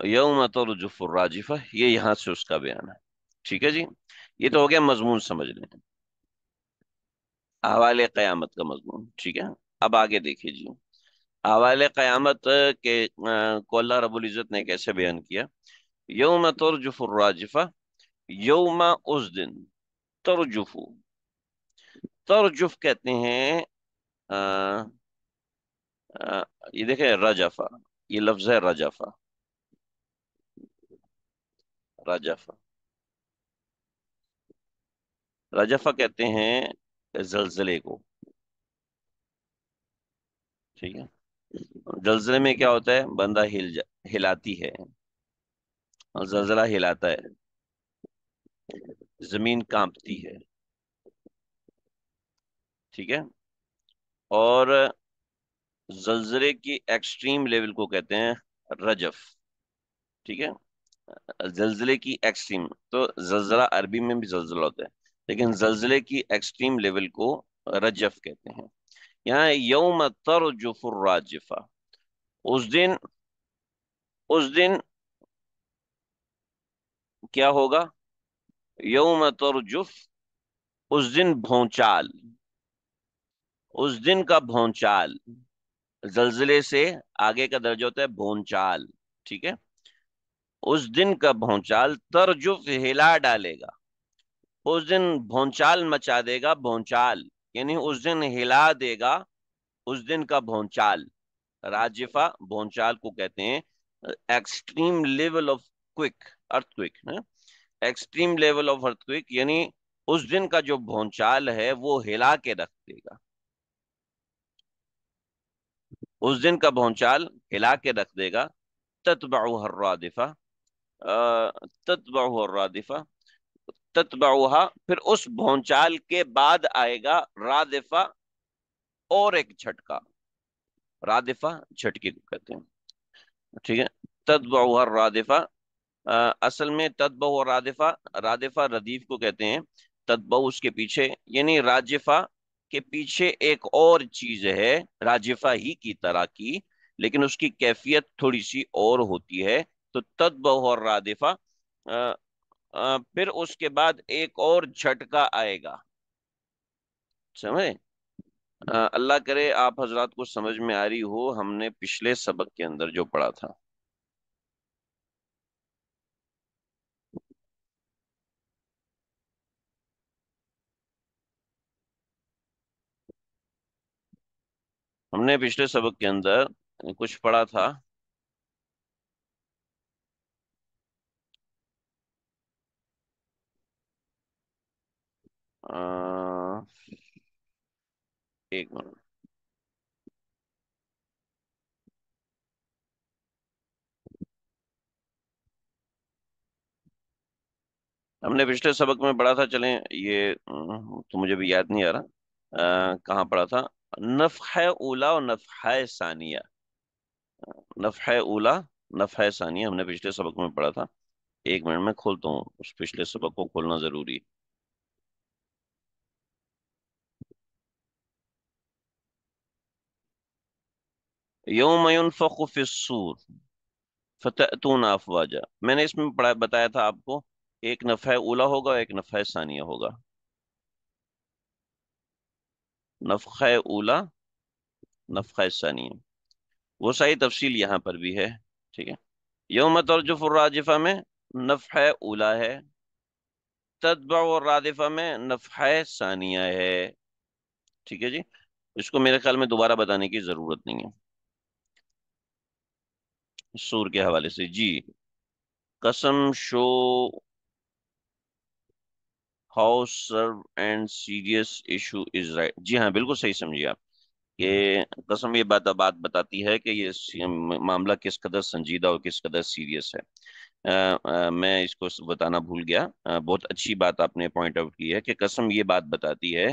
یوم ترجف الراجفہ، یہ یہاں سے اس کا بیان ہے. ٹھیک ہے جی؟ یہ تو ہو گیا مضمون سمجھ لیں، احوال قیامت کا مضمون. ٹھیک ہے؟ اب آگے دیکھیے جی، احوال قیامت کے کو اللہ رب العزت نے کیسے بیان کیا. یوم ترجف الراجفہ، یوم اس دن، ترجف، ترجف کہتے ہیں آ، یہ دیکھیں رجفہ، یہ لفظ ہے رجفہ، رجفہ، رجفہ کہتے ہیں زلزلے کو. ٹھیک ہے؟ زلزلے میں کیا ہوتا ہے؟ بندہ ہلاتی ہے، اور زلزلہ ہلاتا ہے، زمین کانپتی ہے. ٹھیک ہے؟ اور زلزلے کی ایکسٹریم لیول کو کہتے ہیں رجف. ٹھیک ہے؟ زلزلے کی ایکسٹریم، تو زلزلہ عربی میں بھی زلزلہ ہوتا ہے، لیکن زلزلے کی ایکسٹریم لیول کو رجف کہتے ہیں. یہاں یوم ترجف الراجفہ، اس دن، اس دن کیا ہوگا؟ یوم ترجف، اس دن بھونچال، اس دن کا بھونچال. زلزلے سے آگے کا درجہ ہوتا ہے بھونچال. ٹھیک ہے؟ اس دن کا بھونچال، ترجف ہلا ڈالے گا، اس دن بھونچال مچا دے گا. بھونچال یعنی اس دن ہلا دے گا، اس دن کا بھونچال. راجفہ بھونچال کو کہتے ہیں extreme level of quick, earth quick. Extreme level of earth quick یعنی اس دن کا جو بھونچال ہے وہ ہلا کے رکھ دے گا. اس دن کا بھونچال ہلا کے رکھ دے گا. تتبعها الرادفہ، تتبعها الرادفہ، تتبعها، پھر اس بھونچال کے بعد آئے گا رادفہ، اور ایک جھٹکا. رادفہ جھٹکے کو کہتے ہیں. ٹھیک ہے؟ تتبعها الرادفہ، اصل میں تتبع و رادفہ، رادفہ ردیف کو کہتے ہیں، تتبع اس کے پیچھے، یعنی راجفہ کے پیچھے ایک اور چیز ہے راجفہ ہی کی طرح کی، لیکن اس کی کیفیت تھوڑی سی اور ہوتی ہے. تو تتبع اور رادفہ، پھر اس کے بعد ایک اور جھٹکا آئے گا. سمجھے؟ اللہ کرے آپ حضرات کو سمجھ میں آ رہی ہو. ہم نے پچھلے سبق کے اندر جو پڑھا تھا، ہم نے پچھلے سبق کے اندر کچھ پڑھا تھا. آ، ایک منٹ. ہم نے پچھلے سبق میں پڑھا تھا، چلیں یہ تو مجھے بھی یاد نہیں آ رہا، کہاں پڑھا تھا؟ نفخہ اولا اور نفخہ ثانیہ، نفخہ اولا، نفخہ ثانیہ ہم نے پچھلے سبق میں پڑھا تھا۔ ایک منٹ میں کھولتا ہوں، اس پچھلے سبق کو کھولنا ضروری ہے۔ یوم ينفخ فی الصور فتأتون افواجا، میں نے اس میں پڑھا بتایا تھا آپ کو، ایک نفخہ اولا ہوگا ایک نفخہ ثانیہ ہوگا۔ نفخہ اولا، نفخہ ثانیہ، وہ صحیح تفصیل یہاں پر بھی ہے، ٹھیک ہے۔ یوم ترجف الراجفہ میں نفخہ اولا ہے، تتبع الرادفہ میں نفخہ ثانیہ ہے، ٹھیک ہے جی۔ اس کو میرے خیال میں دوبارہ بتانے کی ضرورت نہیں ہے سور کے حوالے سے جی۔ قسم so how severe and serious issue is right, جی ہاں بالکل صحیح سمجھیے آپ، کہ قسم یہ بات بتاتی ہے کہ یہ معاملہ کس قدر سنجیدہ اور کس قدر سیریس ہے۔ میں اس کو بتانا بھول گیا، بہت اچھی بات آپ نے پوائنٹ آؤٹ کی ہے کہ قسم یہ بات بتاتی ہے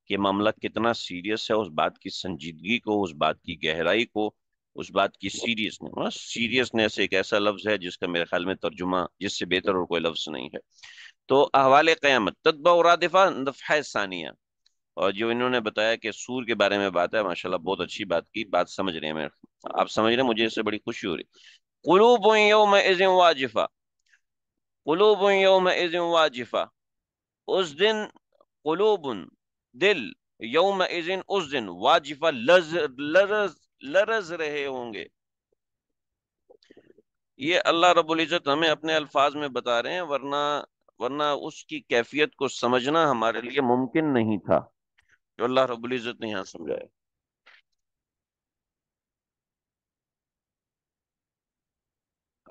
کہ معاملہ کتنا سیریس ہے، اس بات کی سنجیدگی کو، اس بات کی گہرائی کو، اس بات کی سیریسنس، سیریسنس ایک ایسا لفظ ہے جس کا میرے خیال میں ترجمہ جس سے بہتر اور کوئی لفظ نہیں ہے۔ تو احوال قیامت تتبع رادفہ نفحہ ثانیہ، اور جو انہوں نے بتایا کہ سور کے بارے میں بات ہے، ماشاءاللہ بہت اچھی بات کی، بات سمجھ رہے ہیں میں، آپ سمجھ رہے ہیں، مجھے اس سے بڑی خوشی ہو رہی۔ قلوب یومئذ واجفہ، قلوب یومئذ واجفہ، اس دن قلوب، دل، یومئذ اس دن، واجفہ لرز لرز رہے ہوں گے۔ یہ اللہ رب العزت ہمیں اپنے الفاظ میں بتا رہے ہیں، ورنہ اس کی کیفیت کو سمجھنا ہمارے لیے ممکن نہیں تھا، جو اللہ رب العزت نے یہاں سمجھایا۔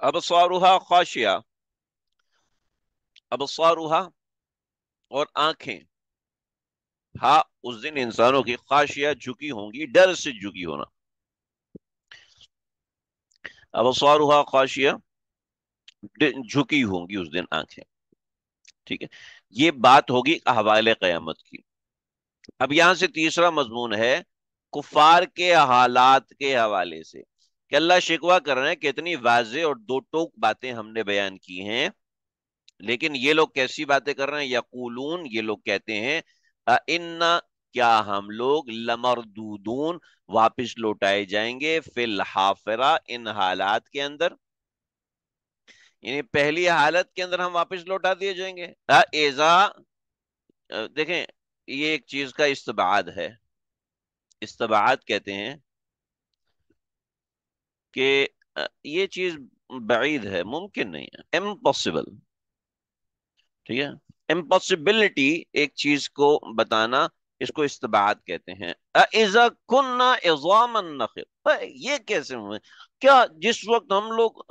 ابصارها خاشعہ، ابصارها اور آنکھیں، ہاں اس دن انسانوں کی خاشعہ جھکی ہوں گی، ڈر سے جھکی ہونا، ابصارها خاشعہ، جھکی ہوں گی اس دن آنکھیں، ٹھیک ہے۔ یہ بات ہوگی احوال قیامت کی۔ اب یہاں سے تیسرا مضمون ہے کفار کے حالات کے حوالے سے، کہ اللہ شکوہ کر رہے ہیں کہ اتنی واضح اور دو ٹوک باتیں ہم نے بیان کی ہیں، لیکن یہ لوگ کیسی باتیں کر رہے ہیں؟ یقولون، یہ لوگ کہتے ہیں، اِنَّا، کیا ہم لوگ، لمردودون، واپس لوٹائے جائیں گے، فی الحافرہ، ان حالات کے اندر، یعنی پہلی حالت کے اندر ہم واپس لوٹا دیے جائیں گے۔ ایزا، دیکھیں یہ ایک چیز کا استبعاد ہے، استبعاد کہتے ہیں کہ یہ چیز بعید ہے، ممکن نہیں ہے، امپاسبل، ٹھیک ہے۔ امپاسبلٹی ایک چیز کو بتانا، اس کو استبعاد کہتے ہیں۔ اذا کننا عظاما نخر، یہ کیسے ہوئے؟ کیا جس وقت ہم لوگ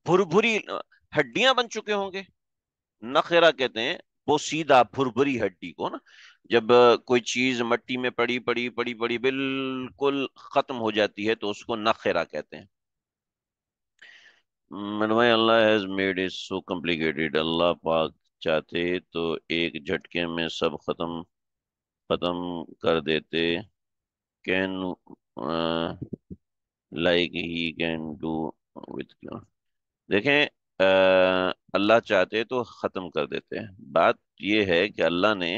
بھربھری ہڈیاں بن چکے ہوں گے؟ نخرہ کہتے ہیں وہ سیدھا بھربھری ہڈی کو نا، جب کوئی چیز مٹی میں پڑی پڑی پڑی پڑی بالکل ختم ہو جاتی ہے تو اس کو نخرہ کہتے ہیں۔ منوائے Allah has made it so complicated, Allah پاک چاہتے تو ایک جھٹکے میں سب ختم ختم کر دیتے، can like he can do with, دیکھیں اللہ چاہتے تو ختم کر دیتے ہیں۔ بات یہ ہے کہ اللہ نے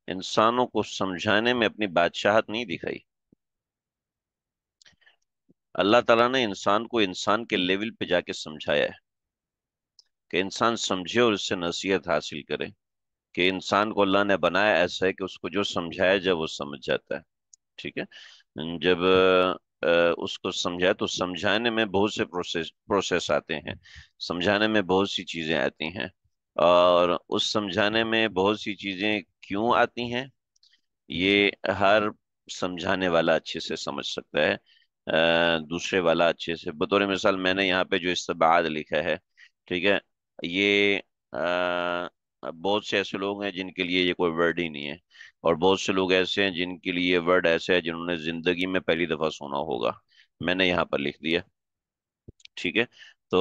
انسانوں کو سمجھانے میں اپنی بادشاہت نہیں دکھائی، اللہ تعالیٰ نے انسان کو انسان کے لیول پہ جا کے سمجھایا ہے، کہ انسان سمجھے اور اس سے نصیحت حاصل کرے، کہ انسان کو اللہ نے بنایا ایسا ہے کہ اس کو جو سمجھایا جائے وہ سمجھ جاتا ہے، ٹھیک ہے۔ جب اس کو سمجھائے تو سمجھانے میں بہت سے پروسیس آتے ہیں، سمجھانے میں بہت سی چیزیں آتی ہیں، اور اس سمجھانے میں بہت سی چیزیں کیوں آتی ہیں یہ ہر سمجھانے والا اچھے سے سمجھ سکتا ہے، دوسرے والا اچھے سے، بطور مثال میں نے یہاں پہ جو استبعاد لکھا ہے، ٹھیک ہے، یہ بہت سے ایسے لوگ ہیں جن کے لیے یہ کوئی ورڈ ہی نہیں ہے، اور بہت سے لوگ ایسے ہیں جن کے لیے یہ ورڈ ایسے ہے جنہوں نے زندگی میں پہلی دفعہ سنا ہوگا، میں نے یہاں پر لکھ دیا، ٹھیک ہے۔ تو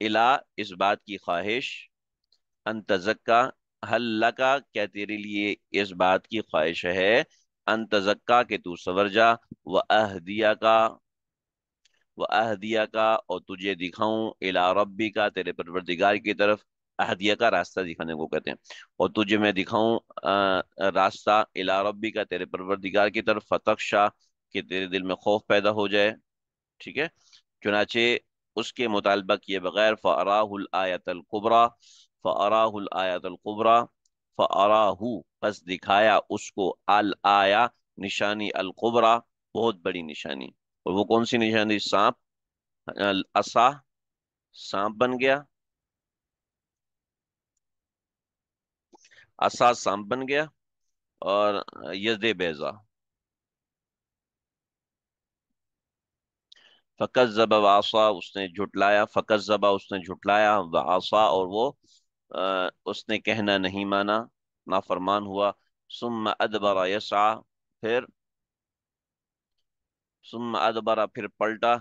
الا اس بات کی خواہش، ان تزکا حل لکا کیا تیرے لیے اس بات کی خواہش ہے، ان تزکا کہ تو سور جا، و اہدیہ کا، وہ اہدیہ کا اور تجھے دکھاؤں، الا ربی کا تیرے پروردگار کی طرف، اہدیہ کا راستہ دکھانے کو کہتے ہیں، اور تجھے میں دکھاؤں راستہ، الا ربی کا تیرے پروردگار کی طرف، فتخشا کہ تیرے دل میں خوف پیدا ہو جائے، ٹھیک ہے، چنانچہ اس کے مطالبہ کیے بغیر فَأَرَاهُ الْآيَةَ الْكُبْرَى، فَأَرَاهُ الْآيَةَ الْكُبْرَى، فَأَرَاهُ پس دکھایا اس کو، الآیا نشانی، القبرا بہت بڑی نشانی، اور وہ کون سی نشانی؟ سانپ، العصا سانپ بن گیا، عصا سانپ بن گیا، اور یزد بیضا، فکذب وعصا اس نے جھٹلایا، فکذب اس نے جھٹلایا، وعصا اور وہ اس نے کہنا نہیں مانا، نافرمان ہوا، ثم ادبر یسعى پھر، ثم ادبر پھر پلٹا،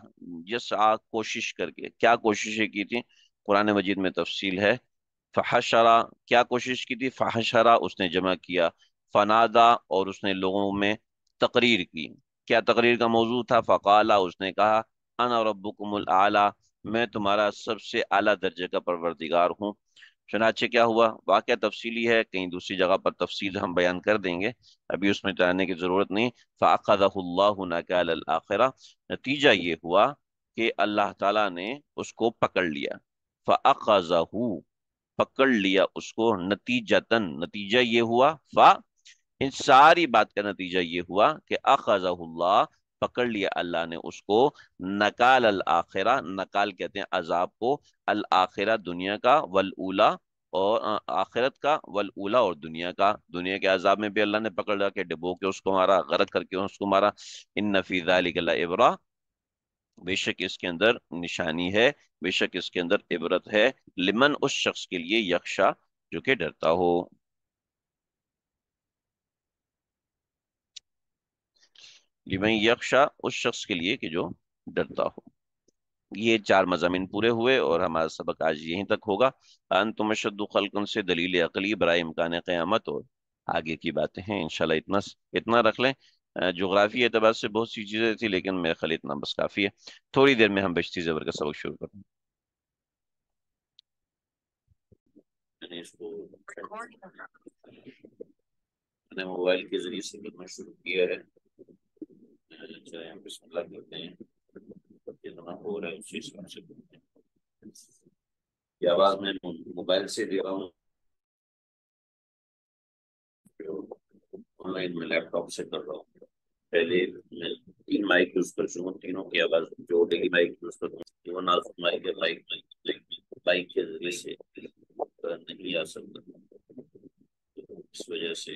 یسعى کوشش کر کے، کیا کوششیں کی تھی قرآن مجید میں تفصیل ہے، فحشرا کیا کوشش کی تھی، فحشرا اس نے جمع کیا، فنادا اور اس نے لوگوں میں تقریر کی، کیا تقریر کا موضوع تھا، فقالا اس نے کہا، انا ربکم الاعلی میں تمہارا سب سے اعلیٰ درجے کا پروردگار ہوں، چنانچہ کیا ہوا، واقعہ تفصیلی ہے، کہیں دوسری جگہ پر تفصیل ہم بیان کر دیں گے، ابھی اس میں جانے کی ضرورت نہیں، فَأَخَذَهُ اللَّهُ نَكَالَ الْآخِرَةِ نتیجہ یہ ہوا کہ اللہ تعالیٰ نے اس کو پکڑ لیا، فَأَخَذَهُ پکڑ لیا اس کو، نتیجتاً نتیجہ یہ ہوا، ان ساری بات کا نتیجہ یہ ہوا کہ اخذہ اللہ پکڑ لیا اللہ نے اس کو، نکال الآخرہ نکال کہتے ہیں عذاب کو، الآخرہ دنیا کا، والاولا اور آخرت کا، والاولا اور دنیا کا، دنیا کے عذاب میں بھی اللہ نے پکڑ لیا کہ ڈبو کے اس کو مارا، غرق کر کے اس کو مارا، ان فی ذلک لعبرہ بے شک اس کے اندر نشانی ہے، بے شک اس کے اندر عبرت ہے، لمن اس شخص کے لیے، یخشا جو کہ ڈرتا ہو، لمن یخشا اس شخص کے لیے کہ جو ڈرتا ہو۔ یہ چار مضامین پورے ہوئے اور ہمارا سبق آج یہیں تک ہوگا، انتم اشد خلقا سے دلیل عقلی برائے امکان قیامت، اور آگے کی باتیں ہیں انشاءاللہ، اتنا رکھ لیں، جغرافی اعتبار سے بہت سی چیزیں تھی لیکن میرے خیال اتنا بس کافی ہے، تھوڑی دیر میں ہم بشتی زبر کا سبق شروع کریں گے۔ میں نے اس کو اپنے موبائل کے ذریعے سے کرنا شروع کیا ہے، چلیں ہم بسم اللہ کرتے ہیں، کتنا ہو رہا ہے اسی حساب سے کرتے ہیں۔ یہ آواز میں موبائل سے دے رہا ہوں، آن لائن میں لیپ ٹاپ سے کر رہا ہوں، پہلے میں 3 مائک یوز کر چکا ہوں، تینوں کی آواز جو ڈیلی مائک یوز کرتا ہوں وہ نازک مائک ہے، مائک کے ذریعے سے نہیں آ سکتا، اس وجہ سے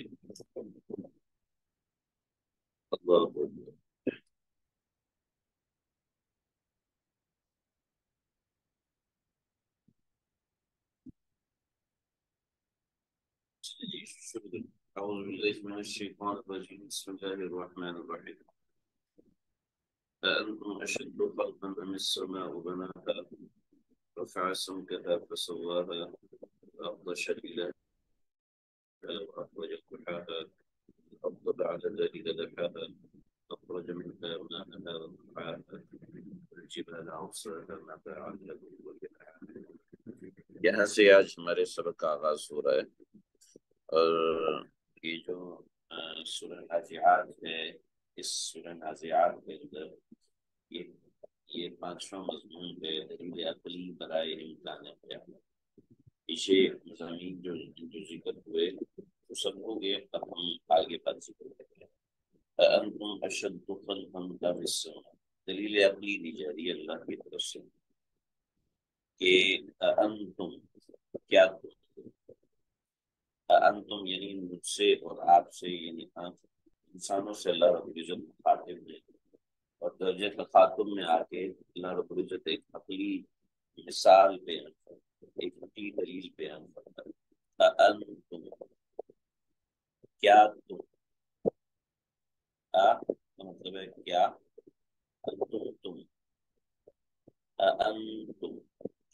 اللہ أعوذ بالله من الشيطان الرجيم بسم الله الرحمن الرحيم أأنتم أشد خلقا أم السماء بناها رفع سمكها فسواها وأغطش ليلها وأخرج ضحاها الأرض بعد ذلك دحاها أخرج منها ماءها ومرعاها والجبال أرساها متاعا لكم ولأنعامكم۔ یہاں سے آج ہمارے سبق کا آغاز ہو رہا ہے، اور یہ جو سورہ نازعات ہے، اس سورہ نازعات کے اندر یہ یہ 5واں مضمون ہے، دلیل عقلی برائے امکان قیامت۔ پیچھے مضامین جو ذکر ہوئے وہ سب ہو گئے، اب ہم آگے بات ذکر کرتے ہیں۔ أأنتم أشد خلقا أم السماء، دلیل عقلی دی جا رہی ہے اللہ کی طرف سے کہ أأنتم کیا تم، انتم یعنی مجھ سے اور آپ سے، یعنی انسانوں سے اللہ رب العزت مخاطب ہے، اور درجہ تخاطب میں آ کے اللہ رب العزت ایک عقلی مثال بیان کرتا ہے، ایک عقلی دلیل بیان کرتا ہے، انتم کیا تم، کا مطلب ہے کیا، انتم تم، انتم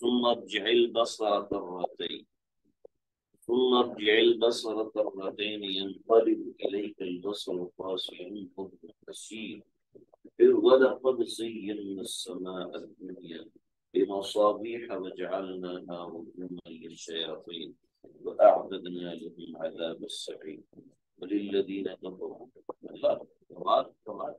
ثم ارجع البصر كرتين ثم ارجع البصر كرتين ينقلب إليك البصر خاسئا وهو حسير ولقد زينا السماء الدنيا بمصابيح وجعلناها رجوما للشياطين وأعتدنا لهم عذاب السعير وللذين كفروا الله تبارك وتعالى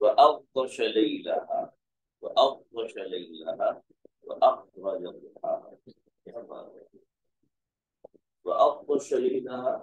وأغطش ليلها وأغطش ليلها وأخرج ضحاها وأغطش ليلها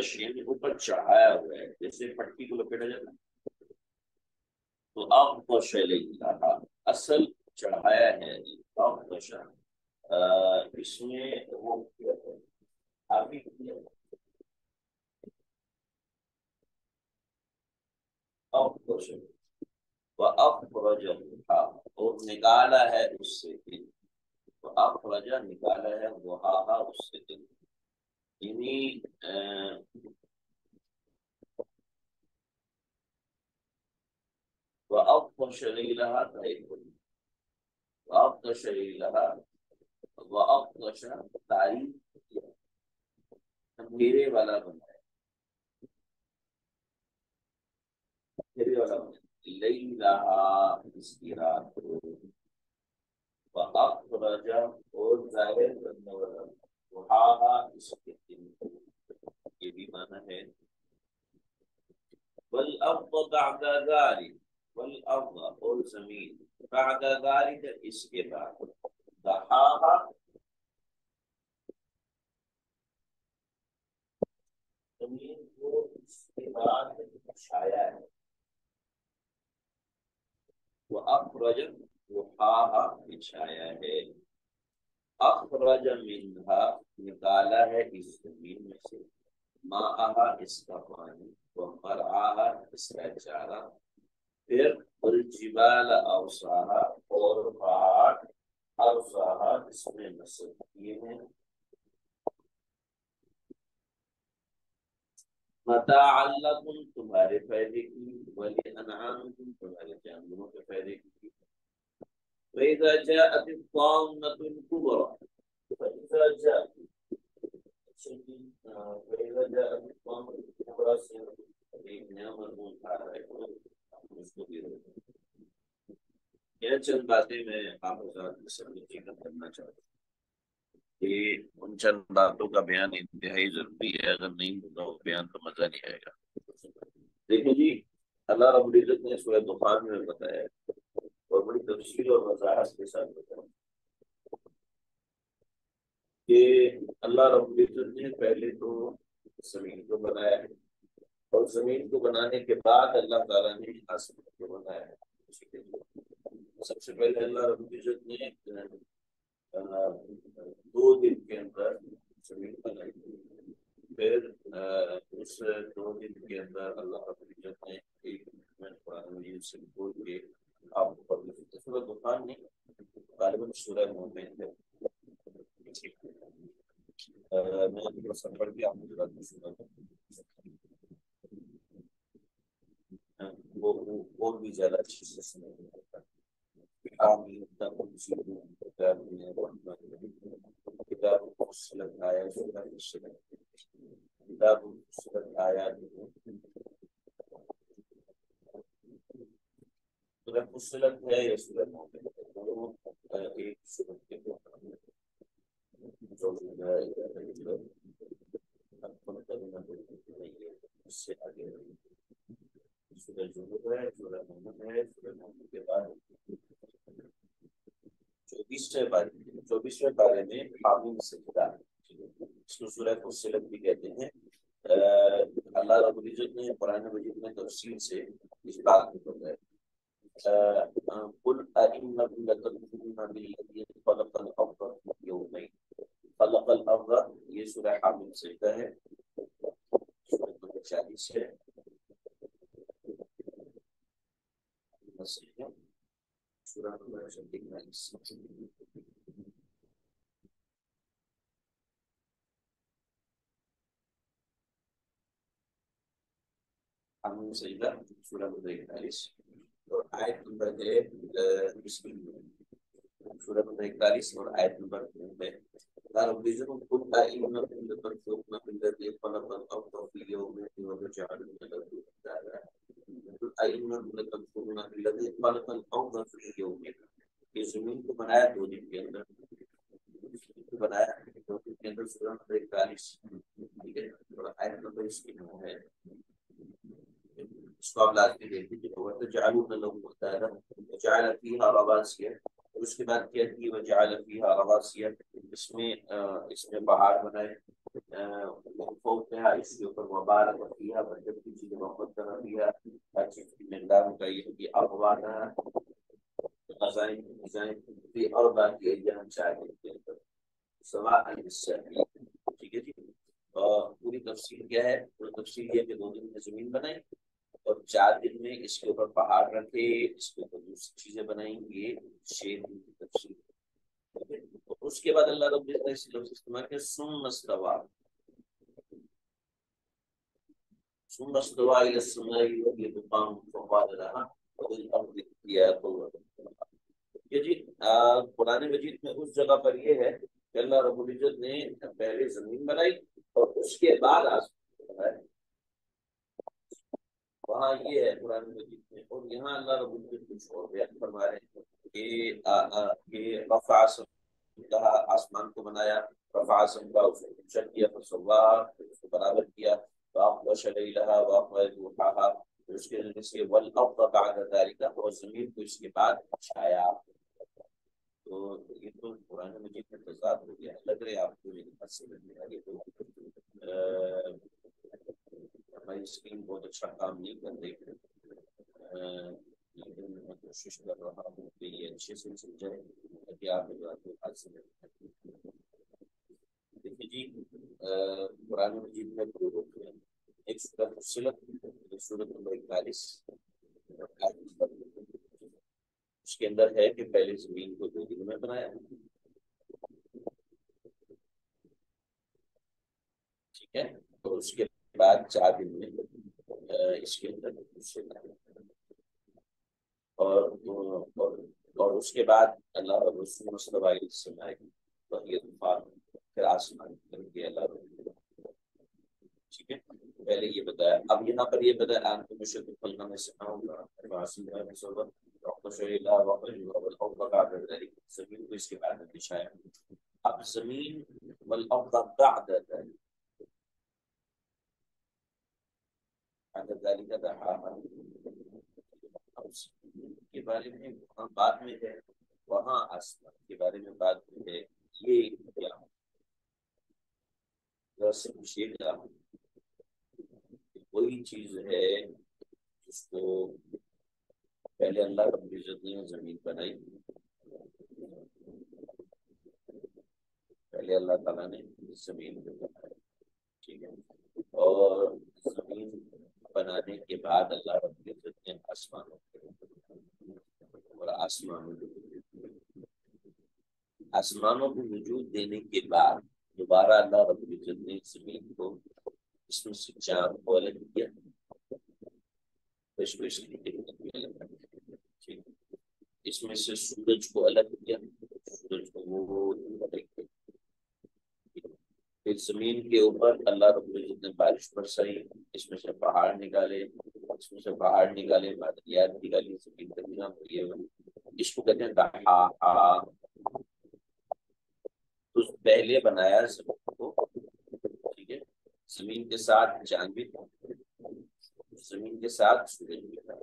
افرش یعنی اوپر چڑھایا ہوا ہے، جیسے پٹی کو لپیٹا جاتا ہے، تو افرش لیلہا اصل چڑھایا ہے، افرش اس میں وہ آبی افرش وَأَخْرَجَ مِنْهَا اور نکالا ہے اس سے دن، وَأَخْرَجَ نکالا ہے وَهَاهَا اس سے دن، یعنی وَأَغْطَشَ لَيْلَهَا تَعِبٌ وَأَغْطَشَ لَيْلَهَا وَأَغْطَشَ تعریف اندھیرے والا بنا ہے، اندھیرے والا بنا ہے لَيْلَهَا اس کی رات کو، وَأَخْرَجَ اور ظاہر کرنے والا وَهَاهَا اس کے دن کو، یہ بھی معنی ہے والارض بعد ذلك، والارض اور زمین بعد ذلك اس کے بعد، دحاها زمین کو اس کے بعد چھایا ہے، واخرج دحاها بچھایا ہے، اخرج منها نکالا ہے اس زمین میں سے، ماءها اس کا پانی، ومرعاها اس کا چارہ، پھر الجبال اوساہا اور پہاڑ اوساہا اس میں نصب کیے ہیں، متاعا لکم تمہارے فائدے کی، ولانعامکم تمہارے جانوروں کے فائدے کی، وَإِذَا جَاءَتِ الطَّامَّةُ الْكُبْرَى فَإِذَا جَاءَتِ وَإِذَا جَاءَتِ الطَّامَّةُ الْكُبْرَى سے ایک نیا مضمون آ رہا ہے، اس کو بھی روکیں۔ یہ چند باتیں میں آپ حضرات کے سامنے ذکر کرنا چاہتا ہوں کہ ان چند باتوں کا بیان انتہائی ضروری ہے، اگر نہیں ہوگا وہ بیان تو مزہ نہیں آئے گا۔ دیکھیں جی، اللہ رب العزت نے سورہ دخان میں بتایا اور بڑی تفصیل اور وضاحت کے ساتھ بتایا کہ اللہ رب العزت نے پہلے تو زمین کو بنایا ہے، اور زمین کو بنانے کے بعد اللہ تعالیٰ نے آسمان کو بنایا ہے۔ سب سے پہلے اللہ رب العزت نے 2 دن کے اندر زمین بنائی، پھر اس 2 دن کے اندر اللہ رب العزت نے ایک قرآن مجید سے بول کے آپ کو پڑھ لیں۔ سورہ دخان نہیں، غالباً سورہ مومن ہے، میں تھوڑا سا پڑھ کے آپ کو بتا دوں سورہ وہ اور بھی زیادہ اچھی سے سمجھ میں آتا ہے۔ آمین تنزیل کتاب من الرحمن الرحیم، کتاب فصلت آیات سورہ فصلت، کتاب فصلت آیات سورہ فصلت ہے یا سورہ مومن ہے، دونوں ایک سورت کے دو اس سے آگے سورہ جمعہ ہے، سورہ مومن ہے، سورہ مومن کے بعد 24ویں بارے میں حامیم سجدہ، اس کو سورہ فصلت بھی کہتے ہیں۔ اللہ رب العزت نے قرآن مجید میں تفصیل سے اس بات کو بتایا، قل أئنكم لتكفرون بالذي خلق الأرض في يومين، خلق الأرض یہ سورہ حامیم سجدہ ہے، سورہ نمبر 40 ہے، سورہ نمبر 41۔ حامیم سجدہ سورہ نمبر 41 اور آیت نمبر ہے بسم اللہ، سورہ نمبر 41 اور آیت نمبر 9 اللہ رب العزت قل أئنكم لتكفرون بالذي خلق الأرض في يومين وتجعلون له أندادا، قل أئنكم لتكفرون بالذي خلق الأرض في يومين، یہ زمین کو بنایا 2 دن کے اندر، بنایا 2 دن کے اندر، سورہ نمبر 41، ٹھیک ہے، اور آیت نمبر اس کی 9 ہے، اس کو آپ لازمی دیکھ لیجیے، وَتَجْعَلُونَ لَهُ أَندَادًا وَجَعَلَ فِيهَا رَوَاسِيَ، اور اس کے بعد کیا کی وَجَعَلَ فِيهَا رَوَاسِيَ، اس میں پہاڑ بنائے، فوقها اس کے اوپر مبارک فیہا برکت کی چیزیں محمد کرنا دیا ہر چیز کی مقدار متعین کی اقوانا غذائیں غذائیں فی اربع کی ایام 4 دن کے اندر سواء للسائلین. ٹھیک ہے جی. اور پوری تفصیل کیا ہے؟ پوری تفصیل یہ کہ 2 دن میں زمین بنائی اور 4 دن میں اس کے اوپر پہاڑ رکھے، اس کے اوپر دوسری چیزیں بنائیں. یہ 6 دن کی تفصیل. اس کے بعد اللہ رب العزت نے اس لفظ استعمال کیا ثم استوى ثم استوى الى السماء وهي دخان فقال لها وللارض ائتيا طوعا. یہ جی قرآن مجید میں اس جگہ پر یہ ہے کہ اللہ رب العزت نے پہلے زمین بنائی اور اس کے بعد آسمان بنایا. وہاں یہ ہے قرآن مجید میں. اور یہاں اللہ رب العزت کچھ اور بیان فرما رہے ہیں کہ رفع کہا آسمان کو بنایا، رفع سمکا اس کو اونچا کیا، فسوا اس کو برابر کیا، واغطش لیلہا واخرج ضحاہا پھر اس کے ذریعے سے والارض بعد ذلک اور زمین کو اس کے بعد چھایا. تو یہ تو قرآن مجید میں تضاد ہو گیا. لگ رہے آپ کو میری بات سمجھ میں آ گئی. تو ہماری اسکرین بہت اچھا کام نہیں کر رہی ہے، لیکن میں کوشش کر رہا ہوں کہ یہ اچھے سے سمجھائے تاکہ آپ کو بات سمجھ میں. دیکھیے جی قرآن مجید میں 2 رکن ہیں. ایک سورۃ فصلت، ایک سورۃ نمبر 41. اس کے اندر ہے کہ پہلے زمین کو 2 دن میں بنایا، ٹھیک ہے، اور اس کے بعد 4 دن میں اس کے اندر دوسرے بنایا. اور اور اور اس کے بعد اللہ رب العزت مستوی السماء وهي دخان پھر آسمان کر کے اللہ رب العزت. ٹھیک ہے، پہلے یہ بتایا. اب یہاں پر یہ بتایا ان کو مشرق کھلنا میں سکھاؤں گا واسطہ میں سوبر ڈاکٹر شریلا والارض بعد ذلك زمین کو اس کے بعد بچھایا. اب زمین والارض بعد ذلك دحاها کے بارے میں وہاں بعد میں ہے، وہاں آسمان کے بارے میں بعد میں ہے. یہ کیا سے پوچھیے گا کوئی چیز ہے جس کو پہلے اللہ رب العزت نے زمین بنائی، پہلے اللہ تعالیٰ نے زمین کو بنایا، ٹھیک ہے، اور زمین بنانے کے بعد اللہ رب العزت نے آسمانوں اور آسمانوں کو وجود دینے کے بعد دوبارہ اللہ رب العزت نے زمین کو اس میں سے چاند کو الگ کیا، اس میں سے سورج کو الگ کیا، سورج کو وہ الگ کیا. پھر زمین کے اوپر اللہ رب العزت نے بارش برسائی، اس میں سے پہاڑ نکالے، اس میں سے پہاڑ نکالے، بادلیات نکالی، زمین کا نظام یہ اس کو کہتے ہیں دحاہا. تو پہلے بنایا زمین کو، ٹھیک ہے، زمین کے ساتھ چاند بھی تھا، زمین کے ساتھ سورج بھی تھا.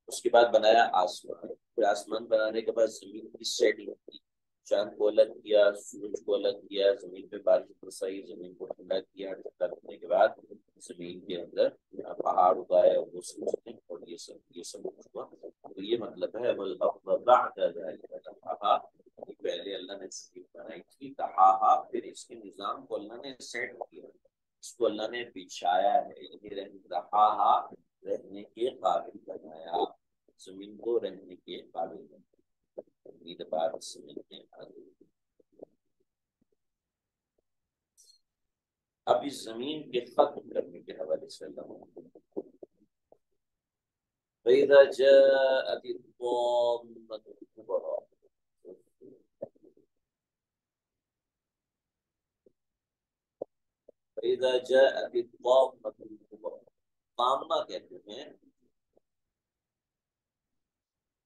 اس کے بعد بنایا آسمان. پھر آسمان بنانے کے بعد زمین کی سیٹنگ کی، چاند کو الگ کیا، سورج کو الگ کیا، زمین پہ بارش برسائی، زمین کو ٹھنڈا کیا. ٹھنڈا کرنے کے بعد زمین کے اندر پہاڑ اگائے اور وہ سمجھتے ہیں اور یہ سب ہوا. تو یہ مطلب ہے پہلے اللہ نے زمین بنائی تھی تہاہا، پھر اس کے نظام کو اللہ نے سیٹ کیا، اس کو اللہ نے بچھایا ہے، تہاہا رہنے کے قابل بنایا، زمین کو رہنے کے قابل بنایا. بات سمجھنے اب اس زمین کے ختم کرنے کے حوالے سے اللہ فَإِذَا جَاءَتِ الطَّامَّةُ الْكُبْرَى فَإِذَا جَاءَتِ الطَّامَّةُ الْكُبْرَى. طامہ کہتے ہیں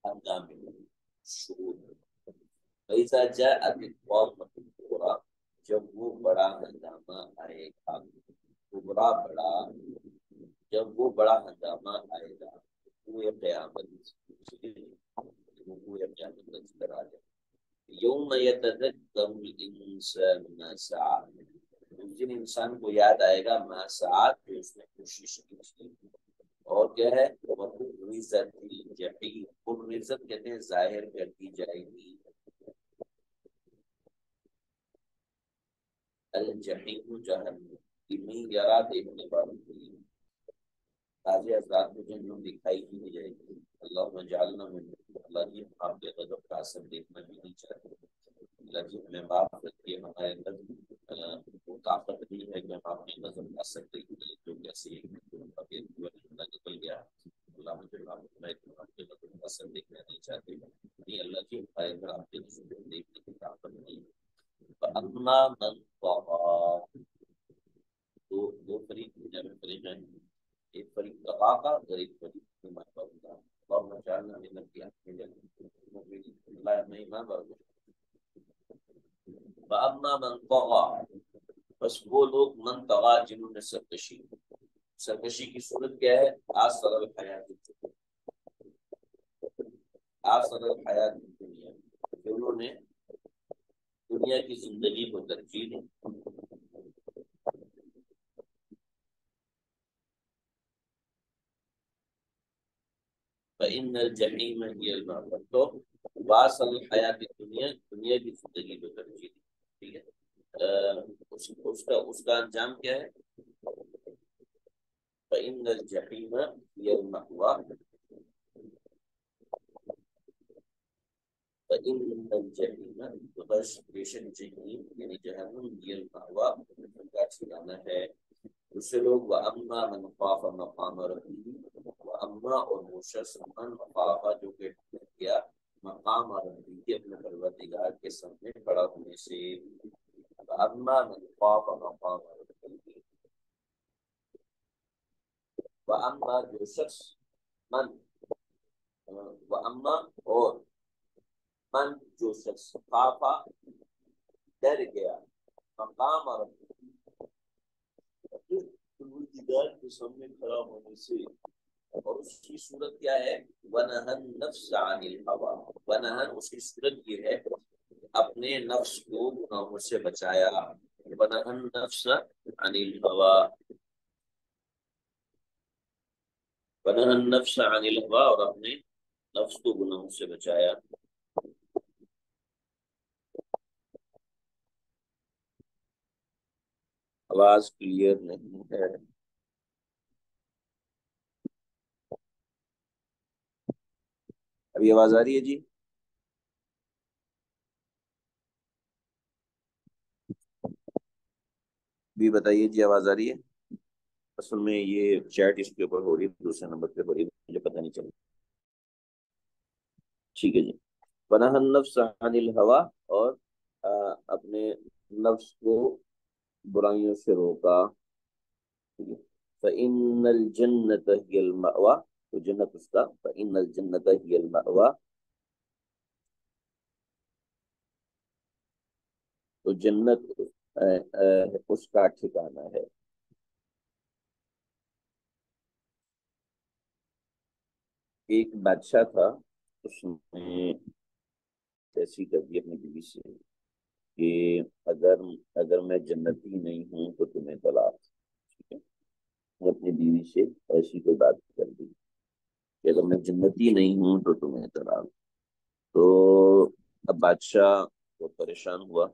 ہنگامے شروع. فَإِذَا جَاءَتِ الطَّامَّةُ الْكُبْرَى جب وہ بڑا ہنگامہ آئے گا، کبرا بڑا، جب وہ بڑا ہنگامہ آئے گا، وہ قیامت نظر آ جائے. یوم یتذکر الانسان ما سعی، جن انسان کو یاد آئے گا مساعات جو اس نے کوشش کی تھی، اور کیا ہے عزت الجحیم، عزت کہتے ہیں ظاہر کر دی جائے گی، الجحیم جہنم کی نہیں یرا دیکھنے والوں کے لیے تازی حضرات کو جہنم دکھائی ہی نہیں جائے گی۔ اللہ جعلنا من، اللہ جی ہم آپ کے غضب کا اثر دیکھنا بھی نہیں چاہتے، اللہ جی ہمیں معاف رکھیے، ہمارے اندر وہ طاقت نہیں ہے کہ ہم اپنے غضب کا اثر دیکھیں، جو کیسے اللہ نکل گیا، اللہ مجھے معاف فرمائے کہ ہم آپ کے غضب کا اثر دیکھنا نہیں چاہتے، نہیں اللہ جی ہمارے اندر آپ کے غضب کو دیکھنے کی طاقت نہیں ہے۔ فَأَمَّا مَنْ طَغَىٰ، دو فریق دنیا میں فریق ہیں، ایک فریق تقا کا اور ایک فریق ایمان کا ہوگا، اور مچالنا میں لگ گیا اللہ میں ایمان بارو۔ فَأَمَّا مَنْ طَغَىٰ، بس وہ لوگ من طغا جنہوں نے سرکشی، سرکشی کی صورت کیا ہے؟ آثر الحیات الدنیا، آثر الحیات الدنیا، کہ انہوں نے دنیا کی زندگی کو ترجیح دی، فإن الجحیم هی المأوى، تو واصل الحیات الدنیا، دنیا کی زندگی کو ترجیح دی، ٹھیک ہے، اس کا انجام کیا ہے؟ فإن الجحیم هی المأوى، فإن الجحیم، تو بس بیشک جحیم یعنی جہنم، هی المأوى ان کا ٹھکانہ ہے۔ دوسرے لوگ وَأَمَّا مَنْ خَافَ مَقَامَ رَبِّهِ، وَأَمَّا اور وہ شخص من خاف جو کہ ڈر گیا مقام ربی، اپنے پروردگار کے سامنے کھڑا ہونے سے، وَأَمَّا مَنْ خَافَ مَقَامَ رَبِّهِ، وَأَمَّا جو شخص من، وَأَمَّا اور من جو شخص خافا ڈر گیا مقام ربی، پروردگار کے سامنے کھڑا ہونے سے، اور اس کی صورت کیا ہے؟ وَنَهَا النَّفْسَ عَنِ الْهَوَىٰ، وَنَهَا اس کی صورت یہ ہے اپنے نفس کو گناہوں سے بچایا، وَنَهَا النَّفْسَ عَنِ الْهَوَىٰ، وَنَهَا النَّفْسَ عَنِ الْهَوَىٰ، اور اپنے نفس کو گناہوں سے بچایا۔ آواز کلیئر نہیں ہے، ابھی آواز آ رہی ہے جی؟ بھی بتائیے جی، آواز آ رہی ہے؟ اصل میں یہ چیٹ اس کے اوپر ہو رہی ہے، دوسرے نمبر پہ ہو رہی ہے، مجھے پتہ نہیں چلا، ٹھیک ہے جی۔ وَنَهَا النَّفْسَ عَنِ الْهَوَىٰ، اور اپنے نفس کو برائیوں سے روکا، فَإِنَّ الْجَنَّةَ هِيَ الْمَأْوَىٰ، تو جنت اس کا، فَإِنَّ الْجَنَّةَ هِيَ الْمَأْوَىٰ، تو جنت اس کا ٹھکانہ ہے۔ ایک بادشاہ تھا، اس نے ایسی کر دی اپنی بیوی سے کہ اگر میں جنتی نہیں ہوں تو تمہیں طلاق، ٹھیک ہے، وہ اپنی بیوی سے ایسی کوئی بات کر دی کہ اگر میں جنتی نہیں ہوں تو تمہیں طلاق۔ تو اب بادشاہ وہ پریشان ہوا